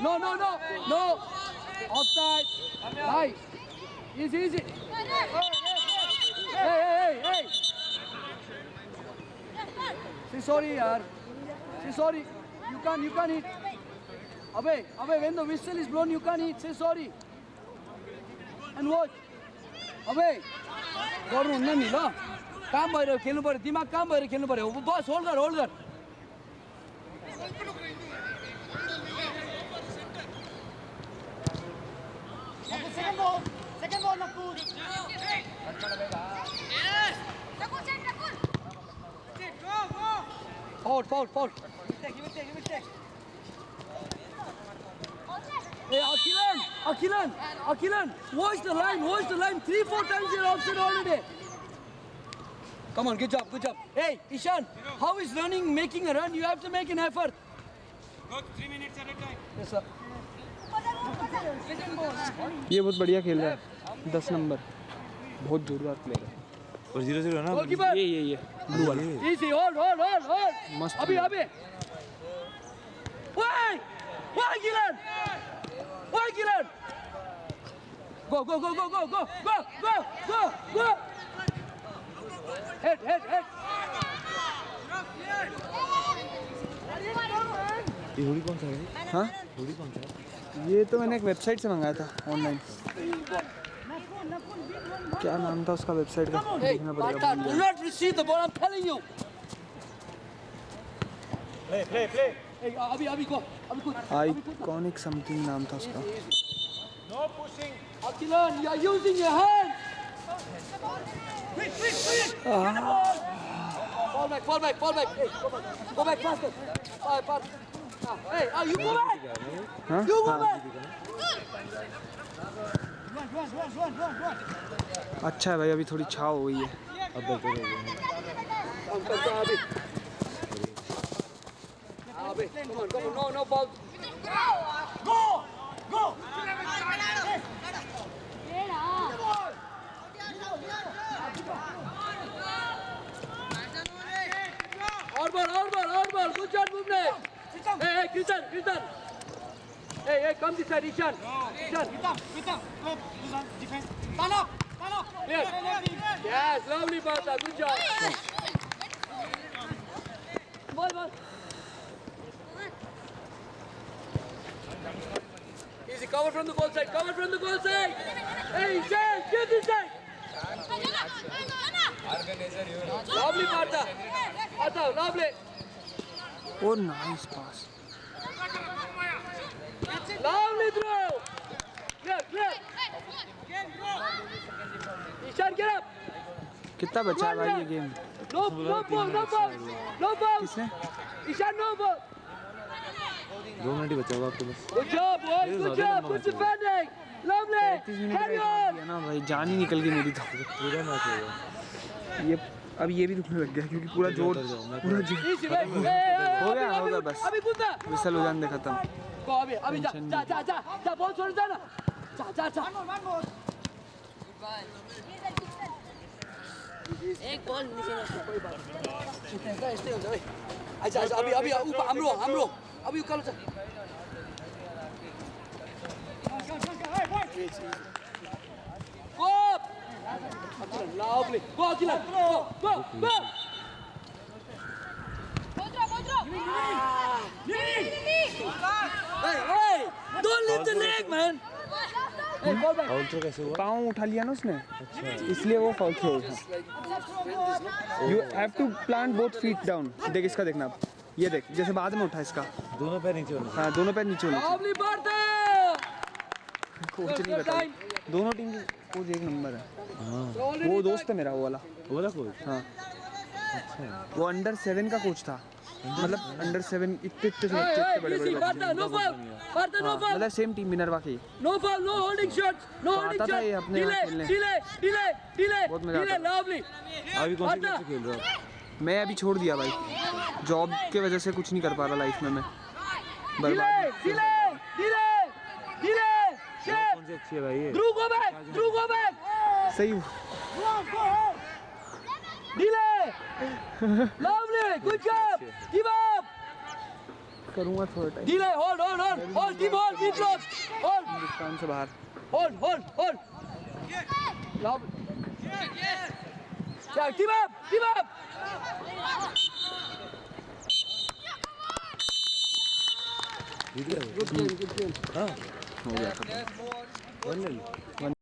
No. Offside. Nice. Easy. Hey. Say sorry, yaar. Say sorry. You can't hit. Abey, when the whistle is blown, you can't hit. Say sorry. And watch. Abey. गर्नु हुन्न नि ल, काम भएर खेल्नु पर्यो, दिमाग काम भएर खेल्नु पर्यो। बस होल्ड गर। Second ball, Nakul. Foul. Give it take. Hey, Akhilan, watch the line. 3-4 times you're offside already. Come on, good job. Hey, Ishan, how is running, making a run? You have to make an effort. Go 3 minutes at a time. Yes, sir. ये बहुत बढ़िया खेल रहा है, 10 number, बहुत जोरदार player है। और 0-0 है ना। Goalkeeper. ये ब्लू वाला Easy, hold. मस्त। Abhi. Why, Gilan? Go. Head. ये हुडी कौन सा है? हाँ हुडी कौन सा है? ये तो मैंने एक वेबसाइट से मंगाया था ऑनलाइन। क्या नाम था उसका वेबसाइट का, Hey, देखना Bata, पड़ेगा। do not receive the ball, I'm telling you. Play. Hey, Abhi, go. Iconic something नाम था उसका। No pushing. Akhilan, you are using your hand. Fall back. Hey, go back faster. Pass. Hey, you go back. हाँ You go हाँ back. Run. अच्छा है भाई, अभी थोड़ी छाव हो गई है। अब बेहतर हो गया। Come, Abhi. away. Come on, come on. No, no foul. Out ball. Good shot, Bhuvnesh. Hey, Krishan. Hey, come this side, Ishan. With them. Defense. Stand up. Clear. Yes, lovely, Partha. Good job. Ball. Easy, cover from the goal side. Hey, Ishan, give this side. Lovely, Partha. Lovely. Oh, nice pass. Lovely throw. Clear. Ishan, get up. कितना बचा है भाई ये game? No ball. किसने? Ishan, no ball. 2 minute ही बचा हुआ आपके बस. Good job, boys. Good defending. Lovely. 35 minute Carry का on. दिया ना भाई, जान ही निकल गई मेरी तो. पूरा मैच हो गया. ये अब ये भी दुखने लग गया क्योंकि पूरा जोर Easy, right? हो गया बस. अभी कूद जा. विसल हो जाने दे खत्म. Go अभी जा बॉल छोड़ जा ना. जा. One more. एक बॉल नीचे रखो कोई बात Stay हो जा. आजा अभी ऊपर हमरो. अभी कल जा. Go up. Lovely. Go Akila. Go. Hey, don't lift the leg, man. Hey, ball back. Foul तो कैसे हुआ? पाँव उठा लिया ना उसने, इसलिए वो फाउल किया था. You have to plant both feet down. देख इसका, देखना आप. ये देख, जैसे बाद में उठा इसका. दोनों पैर नीचे होने. हाँ, दोनों पैर नीचे होने चाहिए. Lovely, Partha. कोच नहीं बता. दोनों टीम के कोच एक नंबर है. वो दोस्त है मेरा, वो वाला. वो वाला कोच. हाँ, वो अंडर 7 का कोच था. मतलब अंडर 7 इतने बड़े Easy, Partha. No foul. Partha, no foul. मतलब सेम टीम मिनरवा की. No foul, no holding shots. No holding आता था shots. ये अपने यहाँ खेलने. Delay. बहुत मजा आता था. Lovely. अभी कौन सी खेल रहा है? मैं अभी छोड़ दिया भाई, जॉब के वजह से कुछ नहीं कर पा रहा लाइफ में मैं. बर्बाद. Delay. Shape. कौन सी अच्छी है भाई ये? Drew, go back. सही. Delay. Lovely. Good job. Give up. करूँगा थोड़ा time. Delay. Hold. Keep close. Hold. Hindustan से बाहर. Hold. Lovely. Yeah, keep up. जीत गया वो? Good game. हाँ. हो गया खत्म. 1-0.